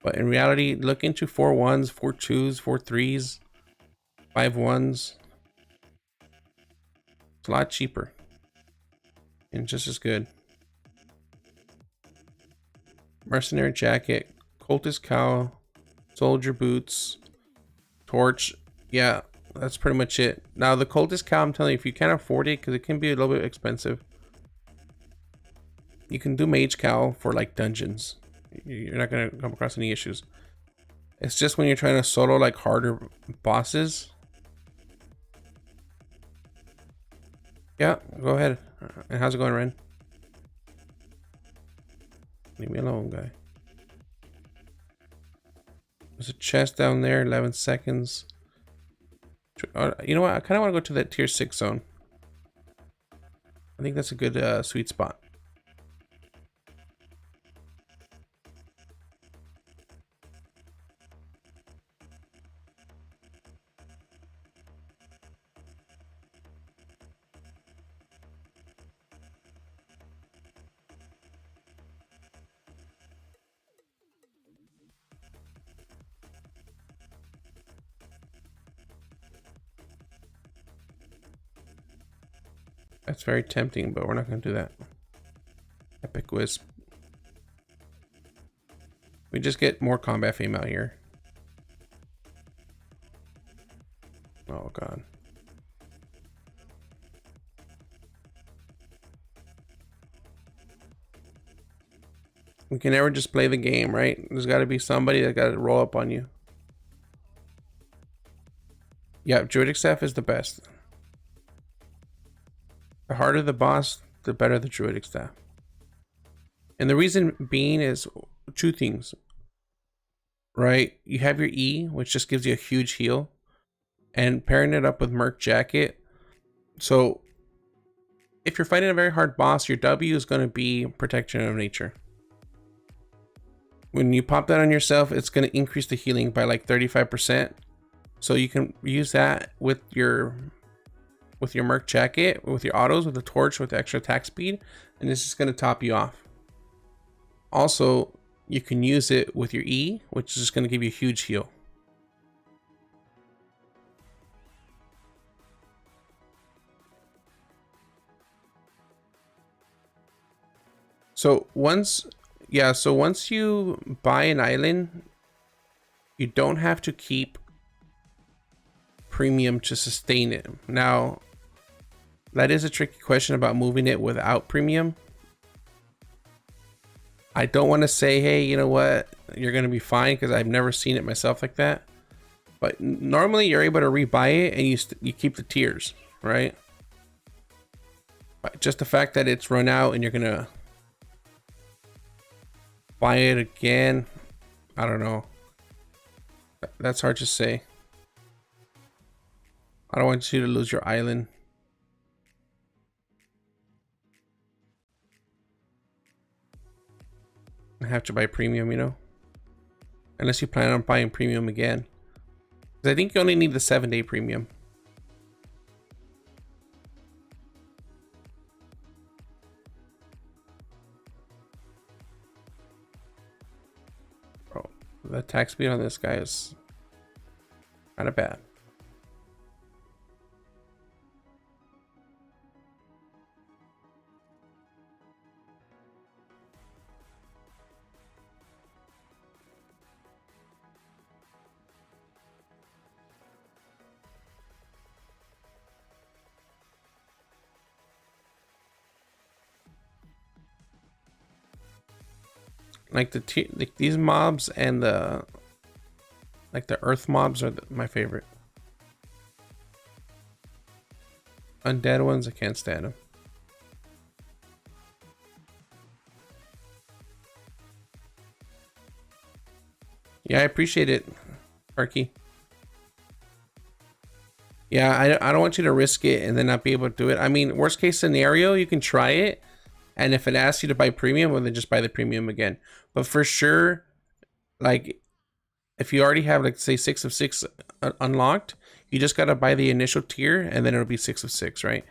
But in reality, look into 4 1s, 4 2s, 4 3s, 5 1s. It's a lot cheaper and just as good. Mercenary jacket, cultist cowl, soldier boots, torch. Yeah, that's pretty much it. Now the cultist cowl, I'm telling you, if you can't afford it, because it can be a little bit expensive, you can do mage cowl for like dungeons. You're not gonna come across any issues. It's just when you're trying to solo like harder bosses. Yeah, go ahead. And how's it going, Ren? Leave me alone, guy. There's a chest down there, 11 seconds. You know what? I kind of want to go to that tier 6 zone. I think that's a good sweet spot. That's very tempting, but we're not going to do that. Epic Wisp. We just get more combat fame out here. Oh, God. We can never just play the game, right? There's got to be somebody that got to roll up on you. Yeah, Druidic Staff is the best. The harder the boss, the better the Druidic Staff. And the reason being is 2 things, right? You have your E, which just gives you a huge heal, and pairing it up with Merc Jacket. So if you're fighting a very hard boss, your W is going to be Protection of Nature. When you pop that on yourself, it's going to increase the healing by like 35%. So you can use that with your Merc Jacket, with your autos, with the torch, with the extra attack speed, and it's just going to top you off. Also, you can use it with your E, which is just going to give you a huge heal. So once you buy an island, you don't have to keep premium to sustain it. Now, that is a tricky question about moving it without premium. I don't want to say, hey, you know what, you're going to be fine, because I've never seen it myself like that. But normally you're able to rebuy it and you keep the tiers, right? But just the fact that it's run out and you're going to buy it again, I don't know. That's hard to say. I don't want you to lose your island. I have to buy premium, you know? Unless you plan on buying premium again. Because I think you only need the 7-day premium. Oh, the attack speed on this guy is Not a bad. Like like these mobs and the earth mobs are my favorite. Undead ones, I can't stand them. Yeah, I appreciate it, Arky. Yeah, I don't want you to risk it and then not be able to do it. I mean, worst case scenario, you can try it. And if it asks you to buy premium, well, then just buy the premium again. But for sure, like, if you already have, like, say, 6 of 6 unlocked, you just got to buy the initial tier, and then it'll be 6 of 6, right?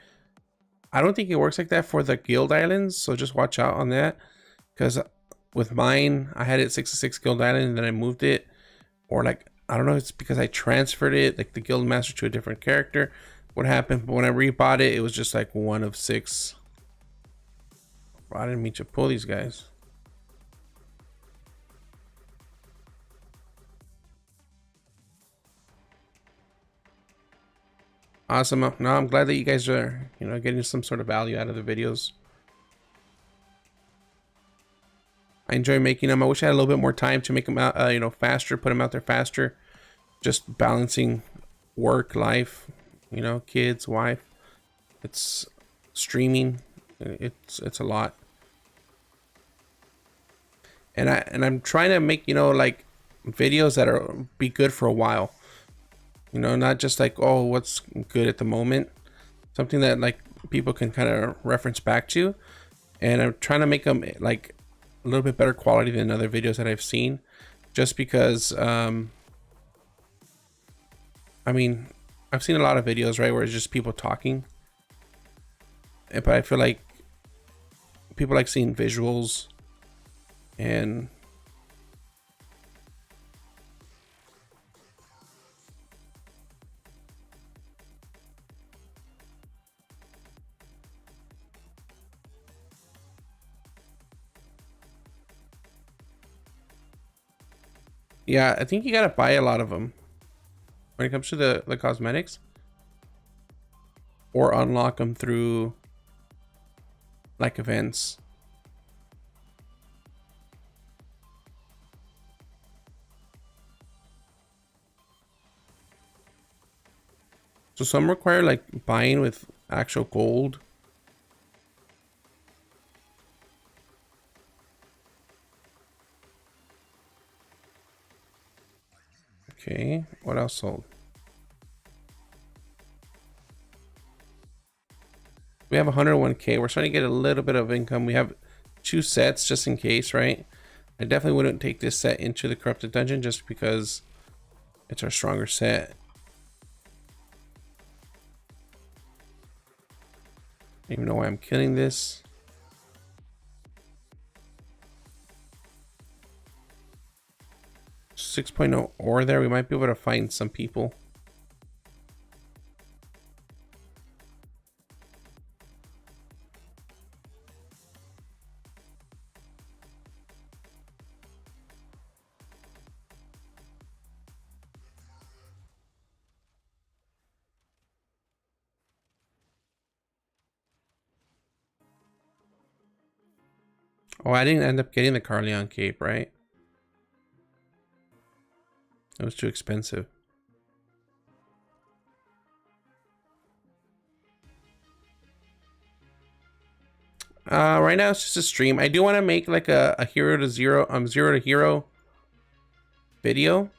I don't think it works like that for the Guild Islands, so just watch out on that. Because with mine, I had it 6 of 6 Guild Island, and then I moved it. Or, like, I don't know, it's because I transferred it, like, the Guild Master to a different character. What happened? But when I rebought it, it was just, like, 1 of 6. I didn't mean to pull these guys. Awesome. No, I'm glad that you guys are, you know, getting some sort of value out of the videos. I enjoy making them. I wish I had a little bit more time to make them out, you know, faster, put them out there faster. Just balancing work, life, you know, kids, wife. It's streaming. It's a lot. And I'm trying to make, you know, like videos that are be good for a while. You know, not just like, oh, what's good at the moment. Something that like people can kind of reference back to. And I'm trying to make them like a little bit better quality than other videos that I've seen. Just because, I mean, I've seen a lot of videos, right, where it's just people talking. But I feel like people like seeing visuals and yeah, I think you gotta buy a lot of them when it comes to the cosmetics, or unlock them through like events. So some require like buying with actual gold. Okay, what else sold? We have 101k. We're starting to get a little bit of income. We have 2 sets just in case, right? I definitely wouldn't take this set into the corrupted dungeon just because it's our stronger set. I don't even know why I'm killing this. 6.0 ore there. We might be able to find some people. Oh, I didn't end up getting the Carleon cape, right? It was too expensive. Right now it's just a stream. I do want to make like a hero to zero to hero video,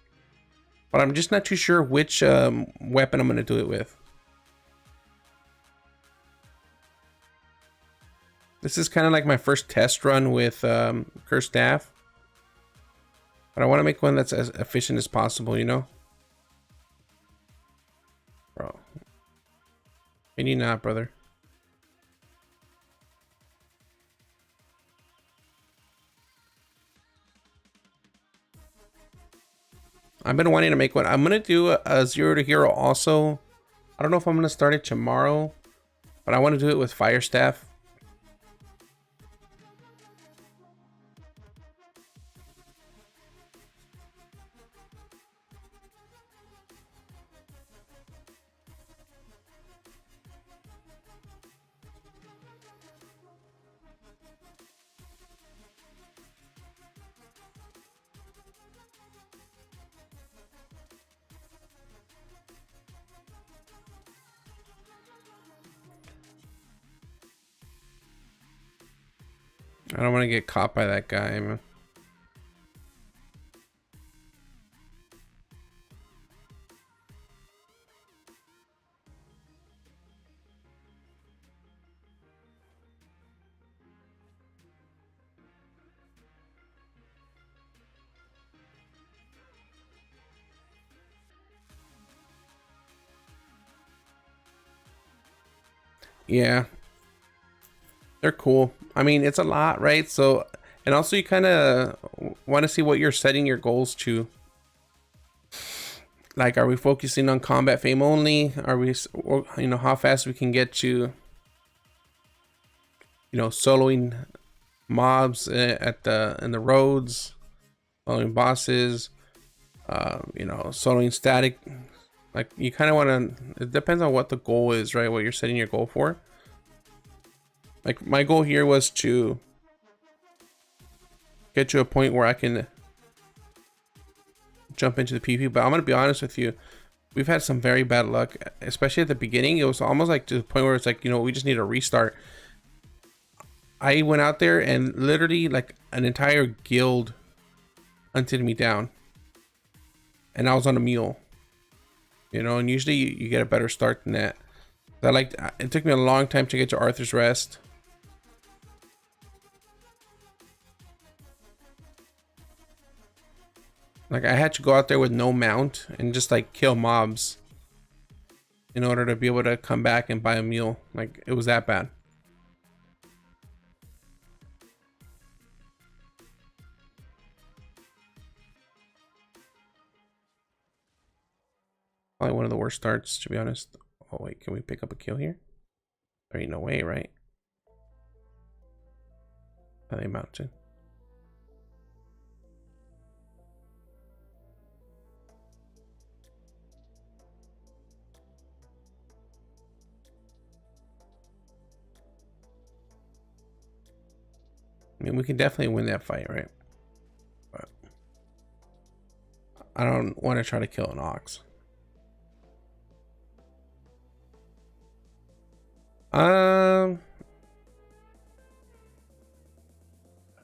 but I'm just not too sure which weapon I'm gonna do it with. This is kind of like my first test run with Cursed Staff, but I want to make one that's as efficient as possible, you know? Bro, can you not, brother? I've been wanting to make one. I'm gonna do a 0 to hero also. I don't know if I'm gonna start it tomorrow, but I want to do it with fire staff. I don't want to get caught by that guy, man. Yeah, they're cool. I mean, it's a lot, right? So, and also you kind of want to see what you're setting your goals to. Like, are we focusing on combat fame only? Are we, you know, how fast we can get to, you know, soloing mobs at in the roads, soloing bosses, you know, soloing static. Like, you kind of want to, it depends on what the goal is, right? What you're setting your goal for. Like, my goal here was to get to a point where I can jump into the PvP, but I'm gonna be honest with you, we've had some very bad luck, especially at the beginning. It was almost like to the point where it's like, you know, we just need a restart. I went out there and literally like an entire guild hunted me down, and I was on a mule, you know, and usually you get a better start than that. It took me a long time to get to Arthur's Rest. Like, I had to go out there with no mount and just like kill mobs in order to be able to come back and buy a mule. Like, it was that bad. Probably one of the worst starts, to be honest. Oh wait, can we pick up a kill here? There ain't no way, right? Are they mounted? I mean, we can definitely win that fight, right? But I don't want to try to kill an ox.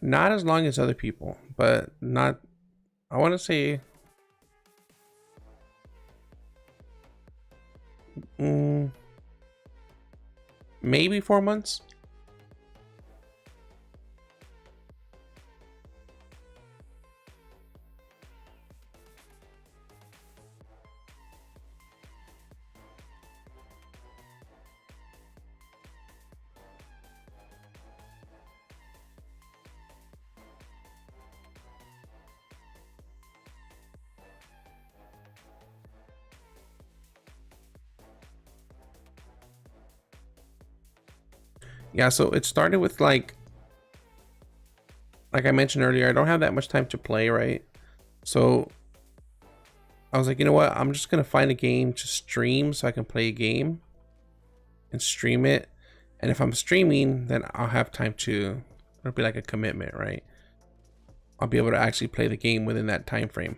Not as long as other people, but not, I want to say, maybe 4 months. Yeah, so it started with like I mentioned earlier, I don't have that much time to play, right? So I was like, you know what? I'm just gonna find a game to stream so I can play a game and stream it. And if I'm streaming, then I'll have time to, it'll be like a commitment, right? I'll be able to actually play the game within that time frame.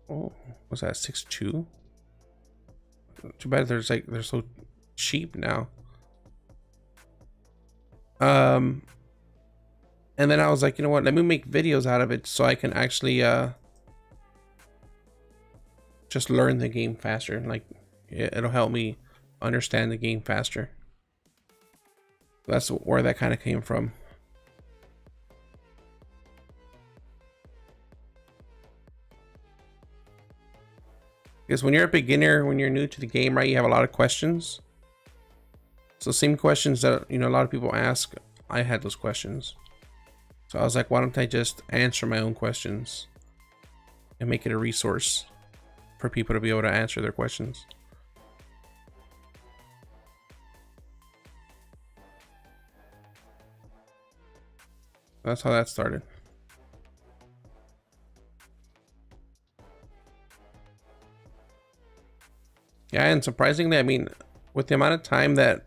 Oh, was that 6-2? Too bad they're so cheap now. And then I was like, you know what, let me make videos out of it so I can actually just learn the game faster. Like, it'll help me understand the game faster. That's where that kind of came from. Because when you're a beginner, when you're new to the game, right, you have a lot of questions. So same questions that, you know, a lot of people ask, I had those questions. So I was like, why don't I just answer my own questions? and make it a resource for people to be able to answer their questions. That's how that started. Yeah, and surprisingly, I mean, with the amount of time that,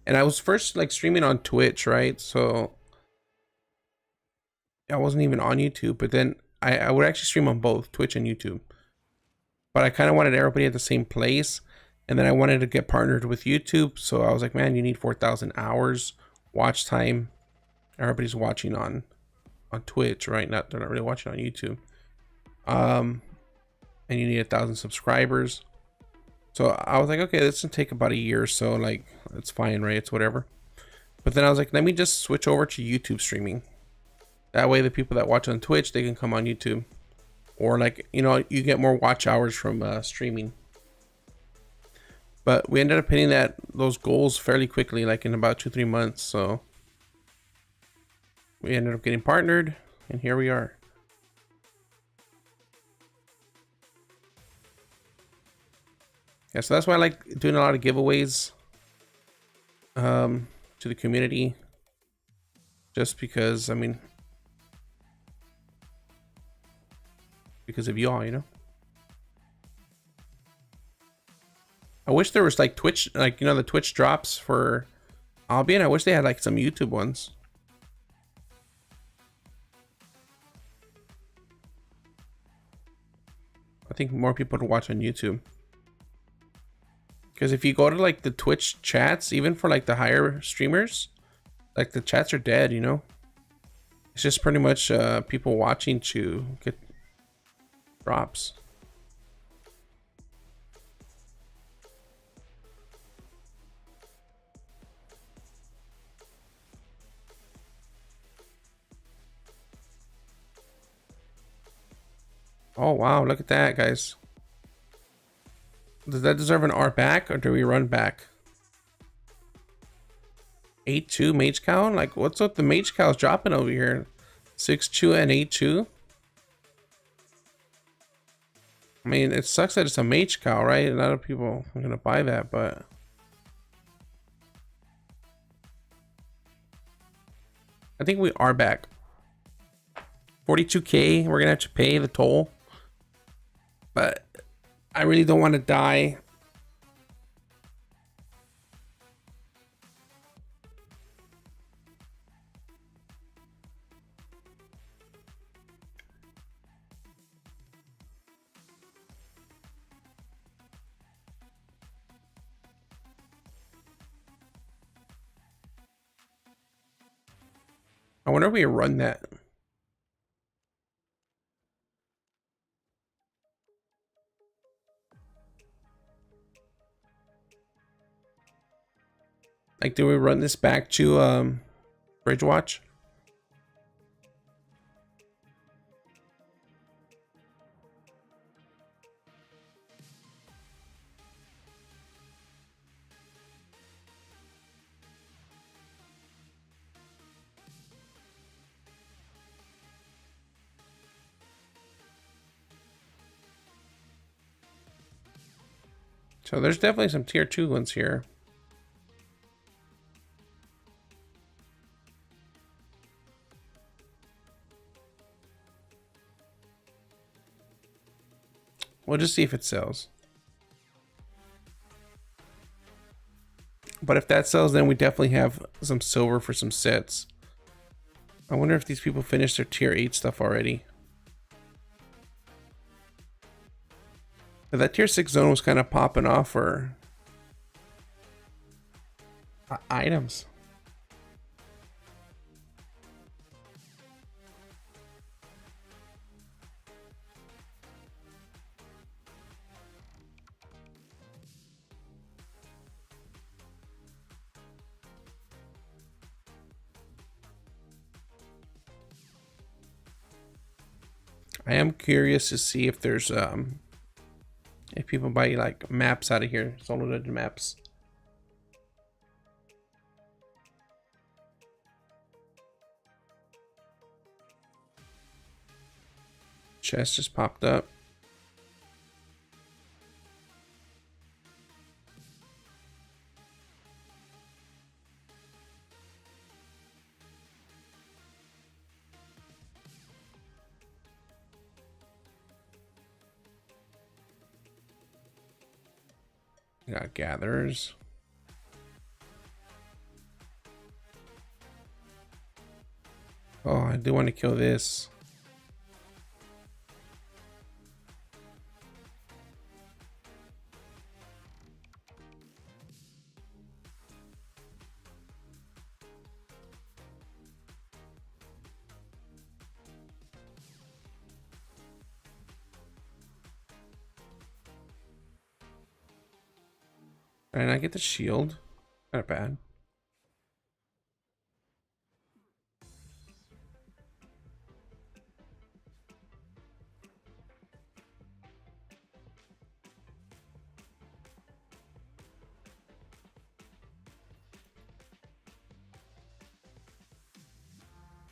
and I was first like streaming on Twitch, right? So I wasn't even on YouTube, but then I would actually stream on both Twitch and YouTube. But I kind of wanted everybody at the same place. And then I wanted to get partnered with YouTube. So I was like, man, you need 4,000 hours watch time. Everybody's watching on Twitch, right? They're not really watching on YouTube. And you need 1,000 subscribers. So I was like, okay, this will take about a year or so. Like, it's fine, right? It's whatever. But then I was like, let me just switch over to YouTube streaming. That way the people that watch on Twitch, they can come on YouTube. Or like, you know, you get more watch hours from streaming. But we ended up hitting those goals fairly quickly, like in about 2-3 months. So we ended up getting partnered, and here we are. Yeah, so that's why I like doing a lot of giveaways to the community. Just because, I mean, because of y'all, you know. I wish there was like Twitch, like, you know, the Twitch drops for Albion. I wish they had like some YouTube ones. I think more people would watch on YouTube. Because if you go to like the Twitch chats, even for like the higher streamers, like the chats are dead, you know. It's just pretty much people watching to get drops. Oh wow, look at that, guys. Does that deserve an R back, or do we run back? 8-2 mage cow? Like, what's up the mage cows dropping over here? 6-2 and 8-2? I mean, it sucks that it's a mage cow, right? A lot of people are gonna buy that, but I think we are back. 42k, we're gonna have to pay the toll. But I really don't want to die. I wonder if we run that. Like, do we run this back to Bridge Watch? So there's definitely some tier 2 ones here. We'll just see if it sells. But if that sells, then we definitely have some silver for some sets. I wonder if these people finished their tier 8 stuff already. But that tier 6 zone was kind of popping off for items. I am curious to see if there's if people buy like maps out of here, solo dungeon maps. Chest just popped up. We got gatherers. Oh, I do want to kill this. Did I get the shield? Not bad.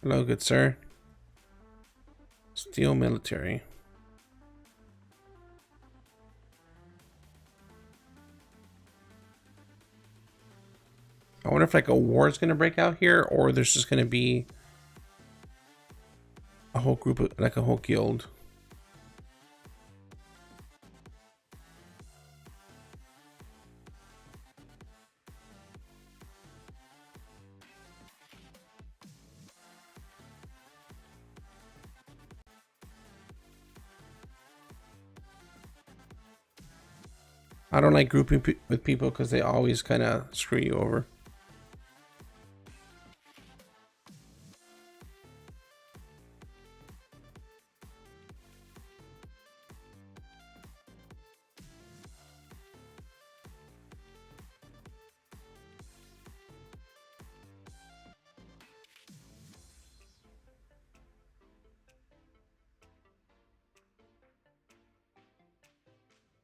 Hello, good sir. Steel military. I wonder if like a war is gonna break out here, or there's just gonna be a whole group of like a whole guild. I don't like grouping with people because they always kind of screw you over.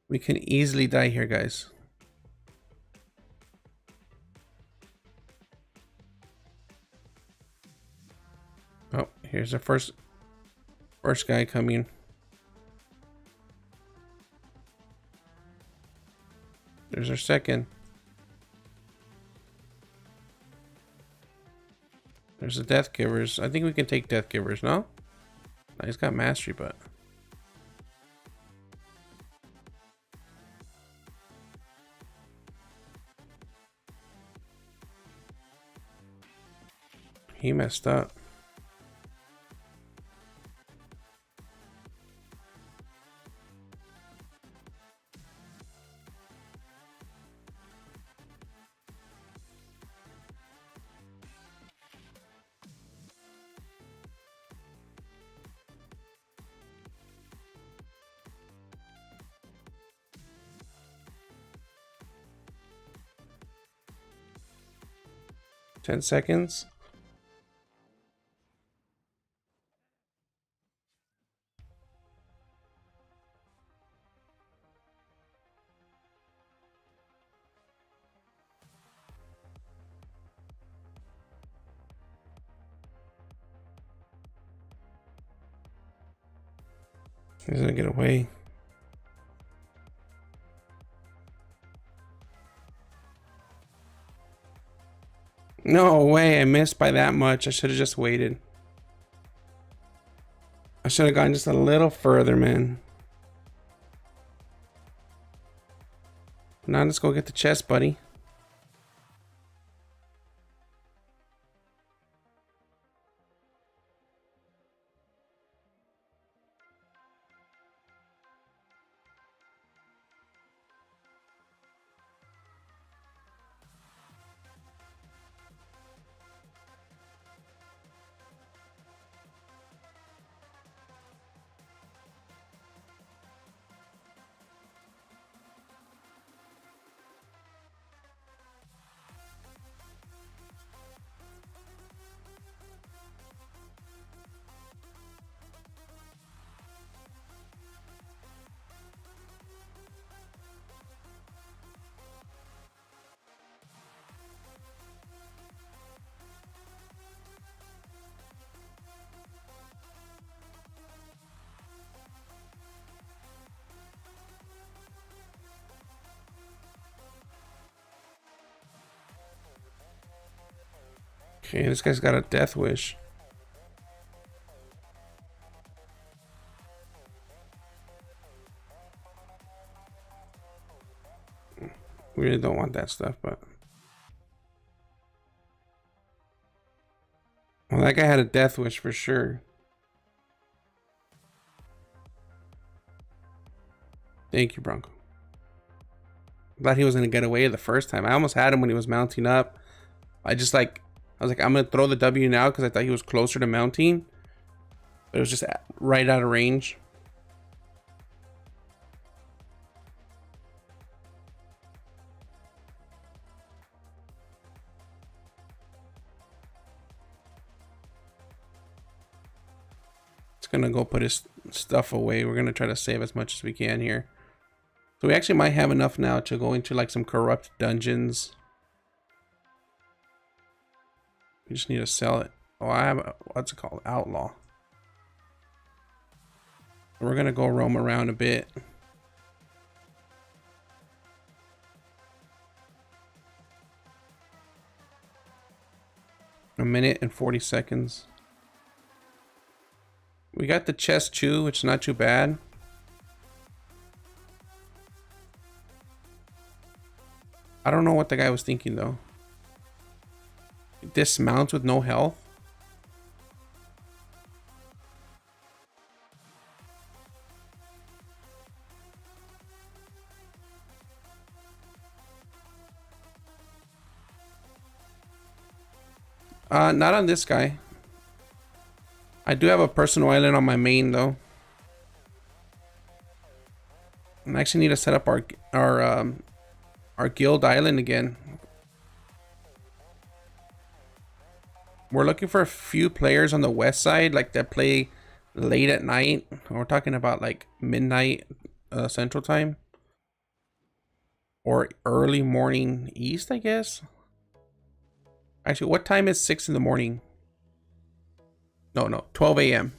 We can easily die here, guys. Oh, here's the first guy coming. There's our second. There's the Death Givers. I think we can take Death Givers, no? No, he's got mastery, but... he messed up. Ten seconds. He's gonna get away. No way, I missed by that much. I should have just waited. I should have gone just a little further, man. Now let's go get the chest, buddy. Okay, this guy's got a death wish. We really don't want that stuff, but... Well, that guy had a death wish for sure. Thank you, Bronco. Glad he was going to get away the first time. I almost had him when he was mounting up. I was like, I'm going to throw the W now because I thought he was closer to mounting. But it was just right out of range. It's going to go put his stuff away. We're going to try to save as much as we can here. So we actually might have enough now to go into like some corrupt dungeons. We just need to sell it. Oh, I have a, what's it called? Outlaw. We're gonna go roam around a bit. A minute and 40 seconds. We got the chest too, which is not too bad. I don't know what the guy was thinking though. Dismounts with no health. Not on this guy. I do have a personal island on my main though. I actually need to set up our guild island again. We're looking for a few players on the west side, like that play late at night. We're talking about like midnight central time. Or early morning east, I guess. Actually, what time is 6 in the morning? No, 12 a.m.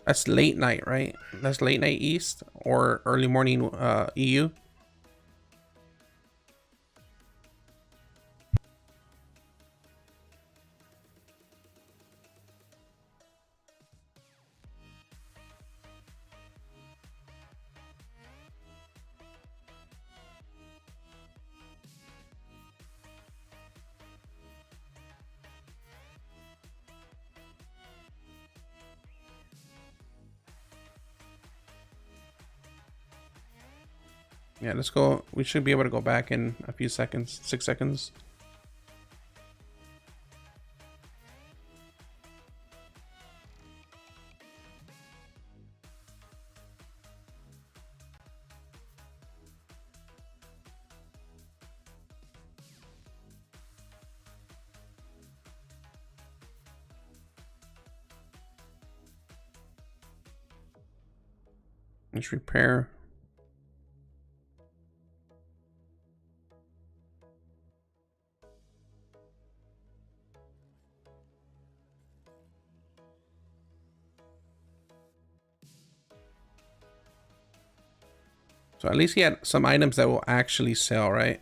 That's late night, right? That's late night east or early morning EU. Yeah, let's go. We should be able to go back in a few seconds, 6 seconds. Let's repair. So at least he had some items that will actually sell, right?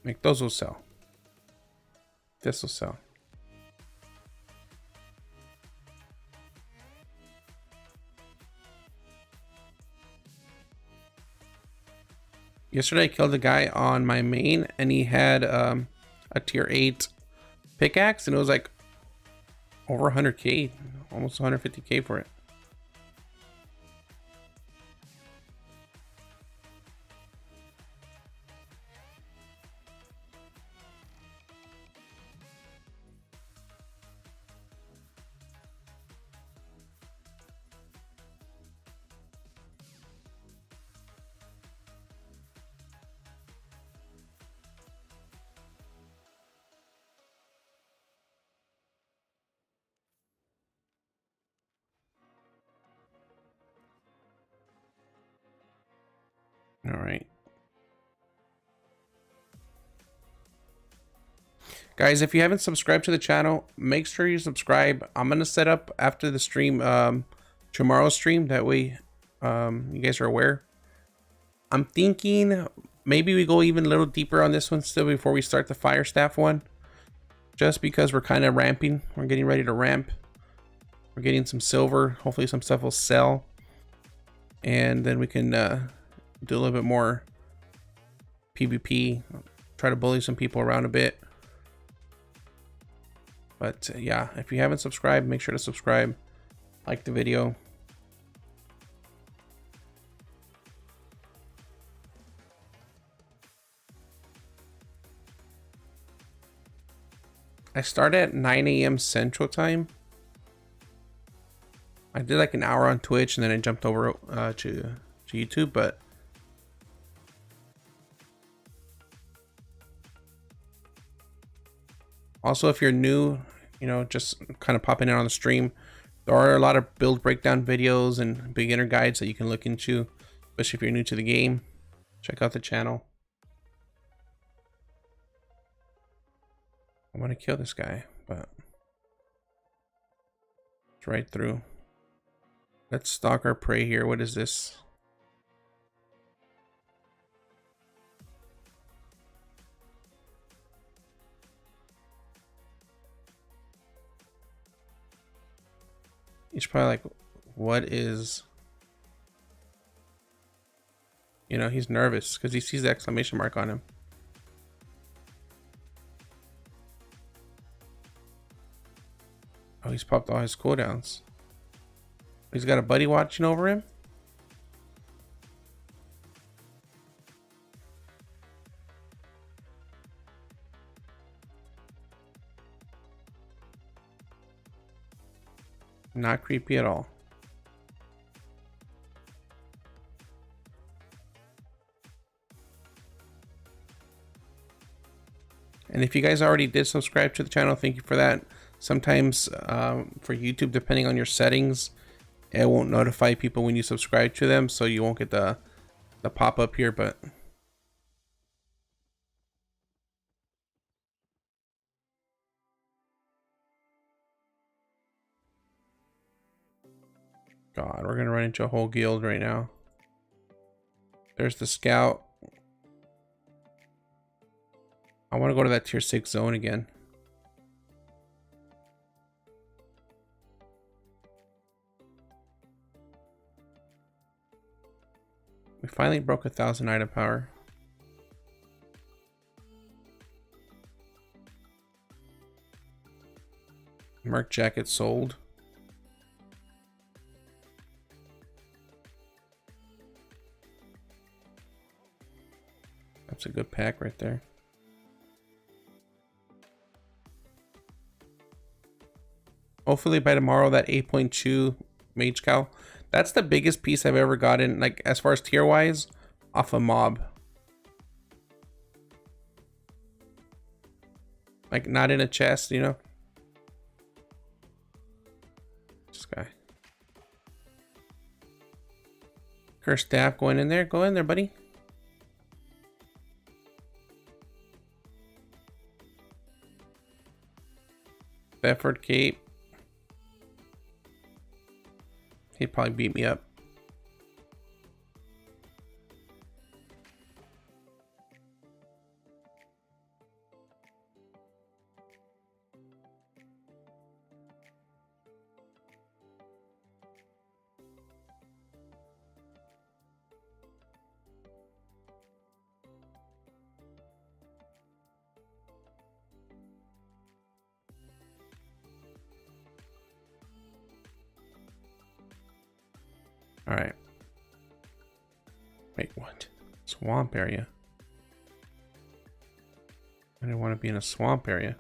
Like those will sell. This will sell. Yesterday I killed a guy on my main and he had a tier 8 pickaxe and it was like over 100k, almost 150k for it. All right. Guys, if you haven't subscribed to the channel, make sure you subscribe. I'm going to set up after the stream, tomorrow's stream. That way you guys are aware. I'm thinking maybe we go even a little deeper on this one still before we start the fire staff one. Just because we're kind of ramping. We're getting ready to ramp. We're getting some silver. Hopefully some stuff will sell. And then we can do a little bit more PvP. Try to bully some people around a bit. But yeah, if you haven't subscribed, make sure to subscribe. Like the video. I started at 9 a.m. Central Time. I did like an hour on Twitch and then I jumped over to YouTube, but also if you're new, you know, just kind of popping in on the stream, there are a lot of build breakdown videos and beginner guides that you can look into, especially if you're new to the game. Check out the channel. I want to kill this guy, but it's right through. Let's stalk our prey here. What is this? He's probably like, what is... You know, he's nervous because he sees the exclamation mark on him. Oh, he's popped all his cooldowns. He's got a buddy watching over him. Not creepy at all. And if you guys already did subscribe to the channel, thank you for that. Sometimes for YouTube, depending on your settings, it won't notify people when you subscribe to them, so you won't get the pop-up here, but God, we're gonna run into a whole guild right now. There's the scout. I want to go to that tier 6 zone again. We finally broke 1,000 item power. Merc jacket sold. That's a good pack right there. Hopefully by tomorrow that 8.2 mage cow, that's the biggest piece I've ever gotten, like as far as tier wise, off a mob. Like not in a chest, you know. This guy. Curse staff going in there. Go in there, buddy. Bedford cape. He'd probably beat me up. All right. Wait, what? Swamp area. I didn't want to be in a swamp area.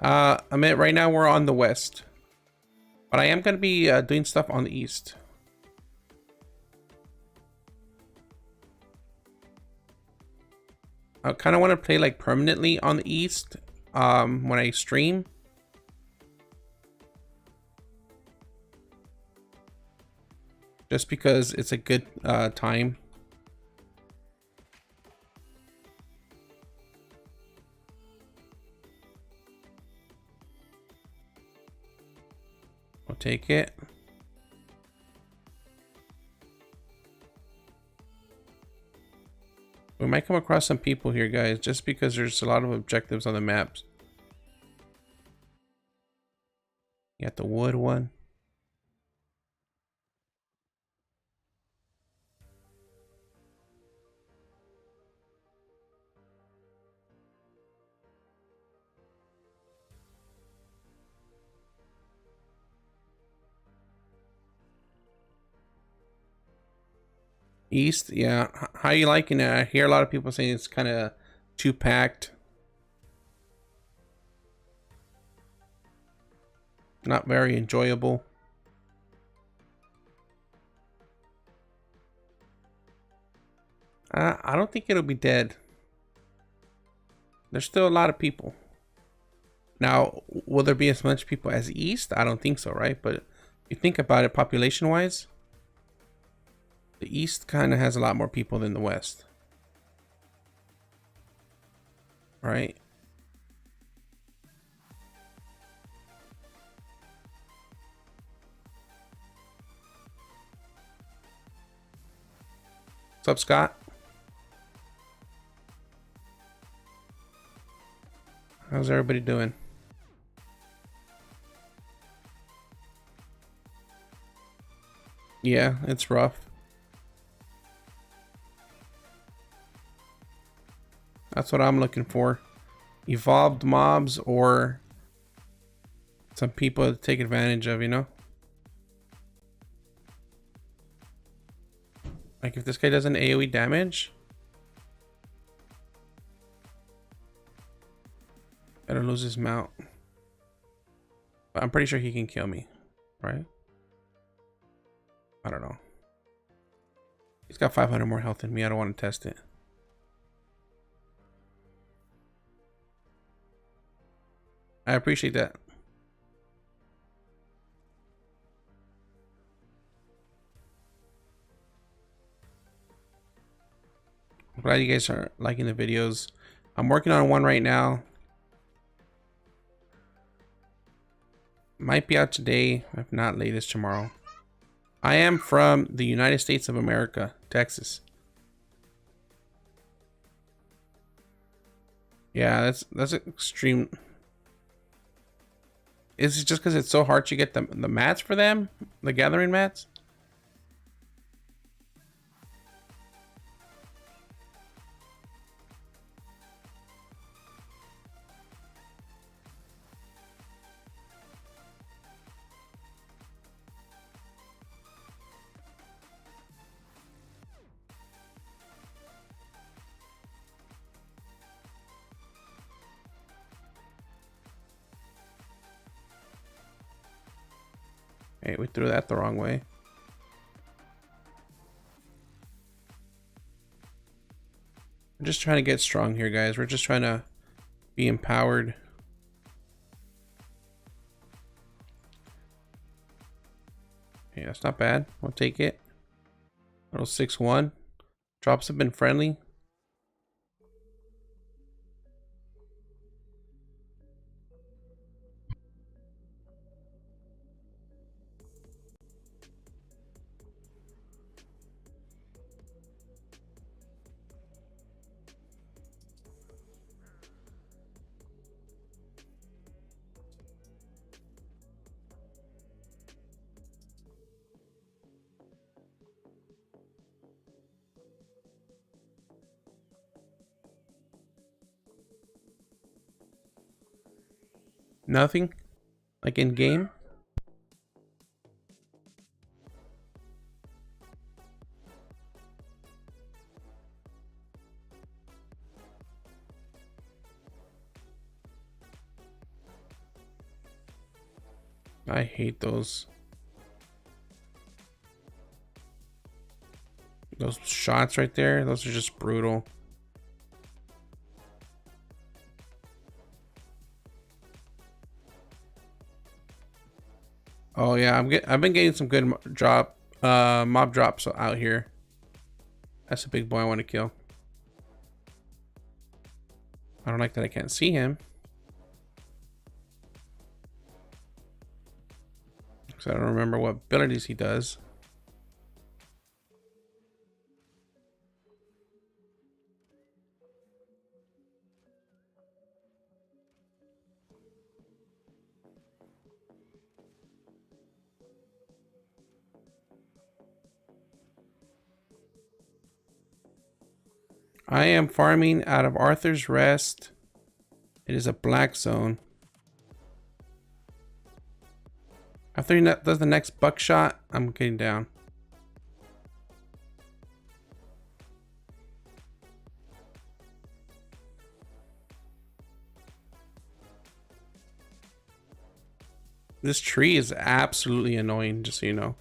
Right now we're on the west, but I am going to be doing stuff on the east. I kind of want to play like permanently on the east when I stream. Just because it's a good time. I'll take it. We might come across some people here, guys, just because there's a lot of objectives on the maps. You got the wood one. East, yeah. How you liking it? I hear a lot of people saying it's kind of too packed. Not very enjoyable. I don't think it'll be dead. There's still a lot of people. Now, will there be as much people as East? I don't think so, right? But you think about it population-wise, the East kind of has a lot more people than the West. Right? What's up, Scott? How's everybody doing? Yeah, it's rough. That's what I'm looking for. Evolved mobs or some people to take advantage of, you know? Like if this guy does an AoE damage, gotta lose his mount. But I'm pretty sure he can kill me, right? I don't know. He's got 500 more health than me. I don't want to test it. I appreciate that. I'm glad you guys are liking the videos. I'm working on one right now. Might be out today, if not latest tomorrow. I am from the United States of America, Texas. Yeah, that's extreme. Is it just because it's so hard to get the mats for them? The gathering mats? Hey, we threw that the wrong way. We're just trying to get strong here, guys. We're just trying to be empowered. Yeah, that's not bad. We'll take it. Little 6-1. Drops have been friendly. Nothing? Like in game? I hate those shots right there. Those are just brutal. Oh yeah, I've been getting some good mob drops out here. That's a big boy I want to kill. I don't like that I can't see him. Because I don't remember what abilities he does. I am farming out of Arthur's Rest. It is a black zone. After he does the next buckshot, I'm getting down. This tree is absolutely annoying, just so you know.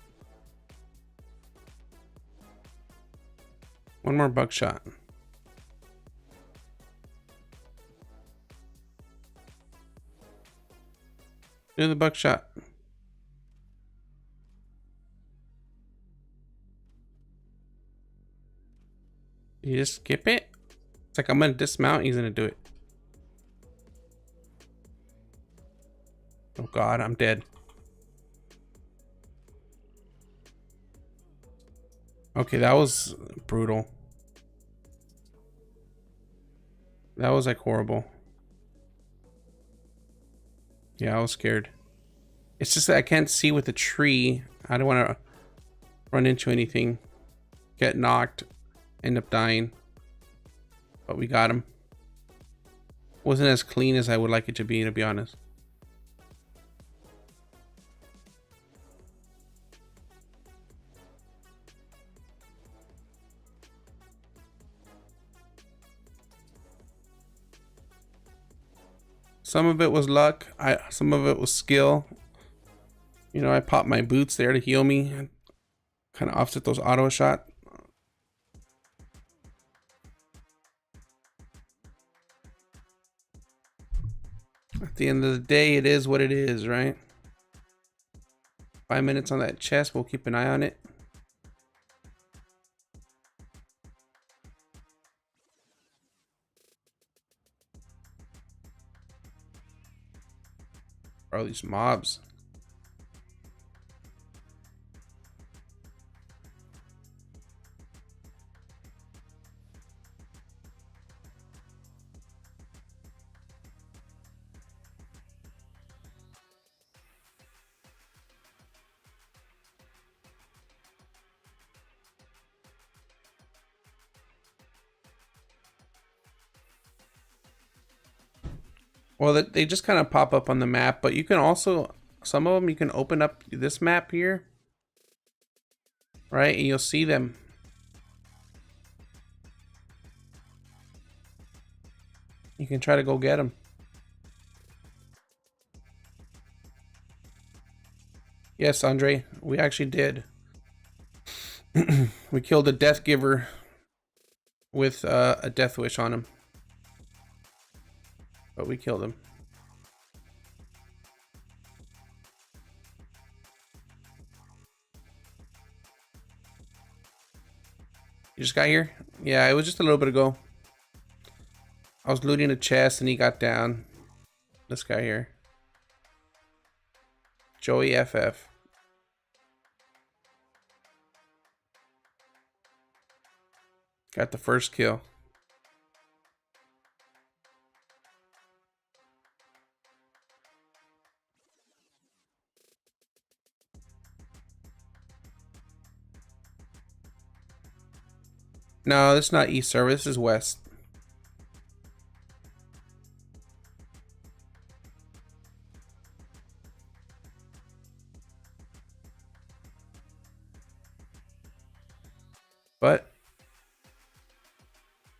One more buckshot. Do the buckshot. You just skip it? It's like I'm gonna dismount, he's gonna do it. Oh god, I'm dead. Okay, that was brutal. That was like horrible. Yeah, I was scared. It's just that I can't see with the tree. I don't want to run into anything, get knocked, end up dying. But we got him. Wasn't as clean as I would like it to be honest. Some of it was luck. Some of it was skill. You know, I popped my boots there to heal me. Kind of offset those auto shot. At the end of the day, it is what it is, right? 5 minutes on that chest. We'll keep an eye on it. Bro, these mobs. Well, they just kind of pop up on the map, but you can also, some of them you can open up this map here, right? And you'll see them. You can try to go get them. Yes, Andre, we actually did. We killed a Death Giver with a Death Wish on him. But we killed him. You just got here? Yeah, it was just a little bit ago. I was looting a chest and he got down. This guy here. Joey FF. Got the first kill. No, this is not east server. This is west. But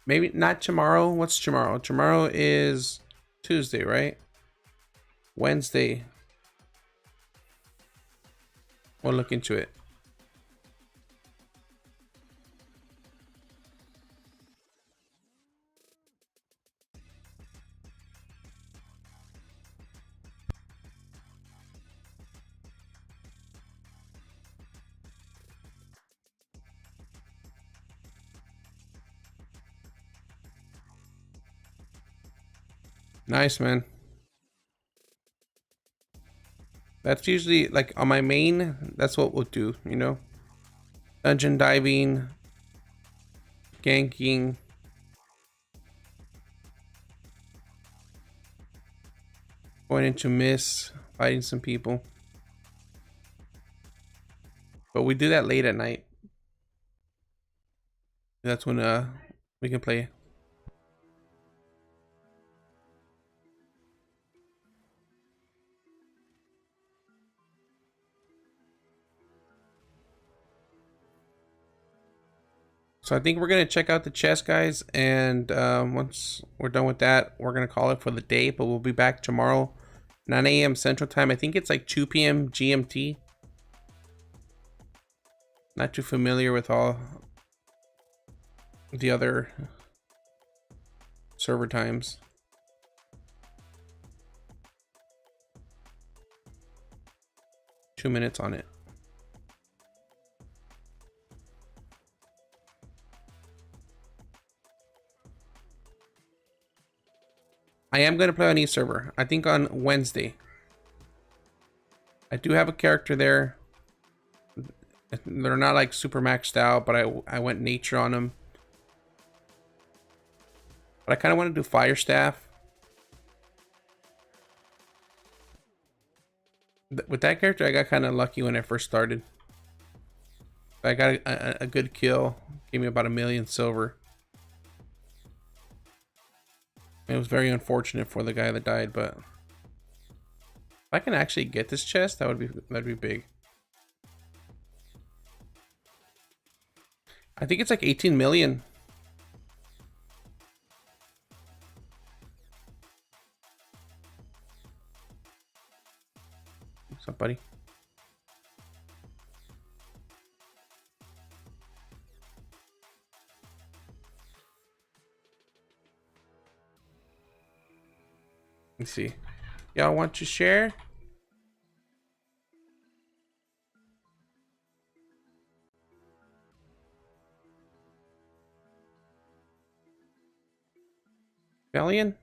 maybe not tomorrow. What's tomorrow? Tomorrow is Tuesday, right? Wednesday. We'll look into it. Nice, man. That's usually like on my main, that's what we'll do, you know? Dungeon diving, ganking. Going into miss, fighting some people. But we do that late at night. That's when we can play So I think we're gonna check out the chest, guys, and once we're done with that, we're gonna call it for the day. But we'll be back tomorrow, 9 a.m. Central Time. I think it's like 2 p.m. GMT. Not too familiar with all the other server times. Two minutes on it. I am going to play on each server. I think on Wednesday. I do have a character there. They're not like super maxed out, but I went nature on them. But I kind of want to do fire staff. With that character, I got kind of lucky when I first started. I got a good kill. Gave me about 1 million silver. It was very unfortunate for the guy that died, but if I can actually get this chest, that'd be big. I think it's like 18 million. What's up, buddy? Let's see. Y'all want to share? Albion?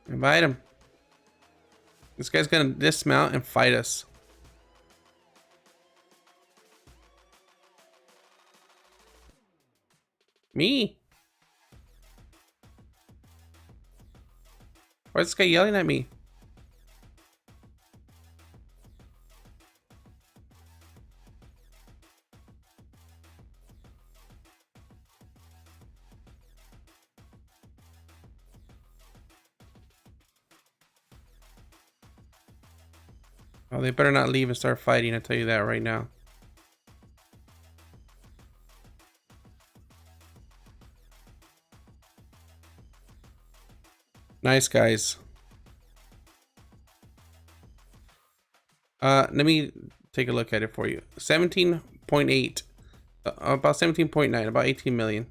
Invite him. This guy's gonna dismount and fight us. Me? Why is this guy yelling at me? Oh, they better not leave and start fighting, I tell you that right now. Nice, guys. Let me take a look at it for you. 17.8. About 17.9, about 18 million.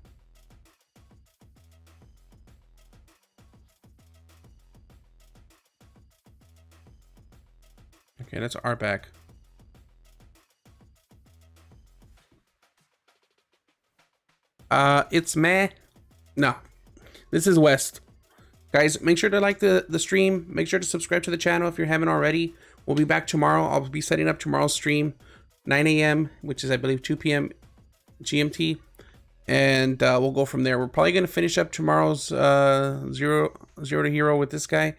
Okay, that's our back. It's meh. No. This is West. Guys, make sure to like the stream. Make sure to subscribe to the channel if you haven't already. We'll be back tomorrow. I'll be setting up tomorrow's stream, 9 a.m., which is, I believe, 2 p.m. GMT. And we'll go from there. We're probably going to finish up tomorrow's zero to hero with this guy.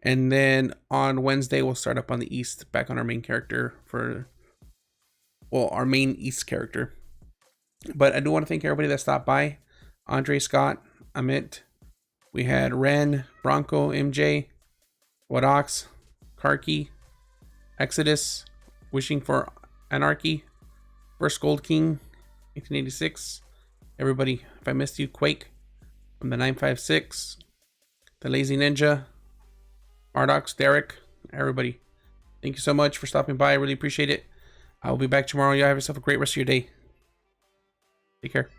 And then on Wednesday, we'll start up on the East, back on our main character for, well, our main East character. But I do want to thank everybody that stopped by. Andre, Scott, Amit. We had Ren, Bronco, MJ, Wadox, Karki, Exodus, Wishing for Anarchy, First Gold King, 1886. Everybody, if I missed you, Quake from the 956, the Lazy Ninja, Mardox, Derek, everybody. Thank you so much for stopping by. I really appreciate it. I will be back tomorrow. Y'all have yourself a great rest of your day. Take care.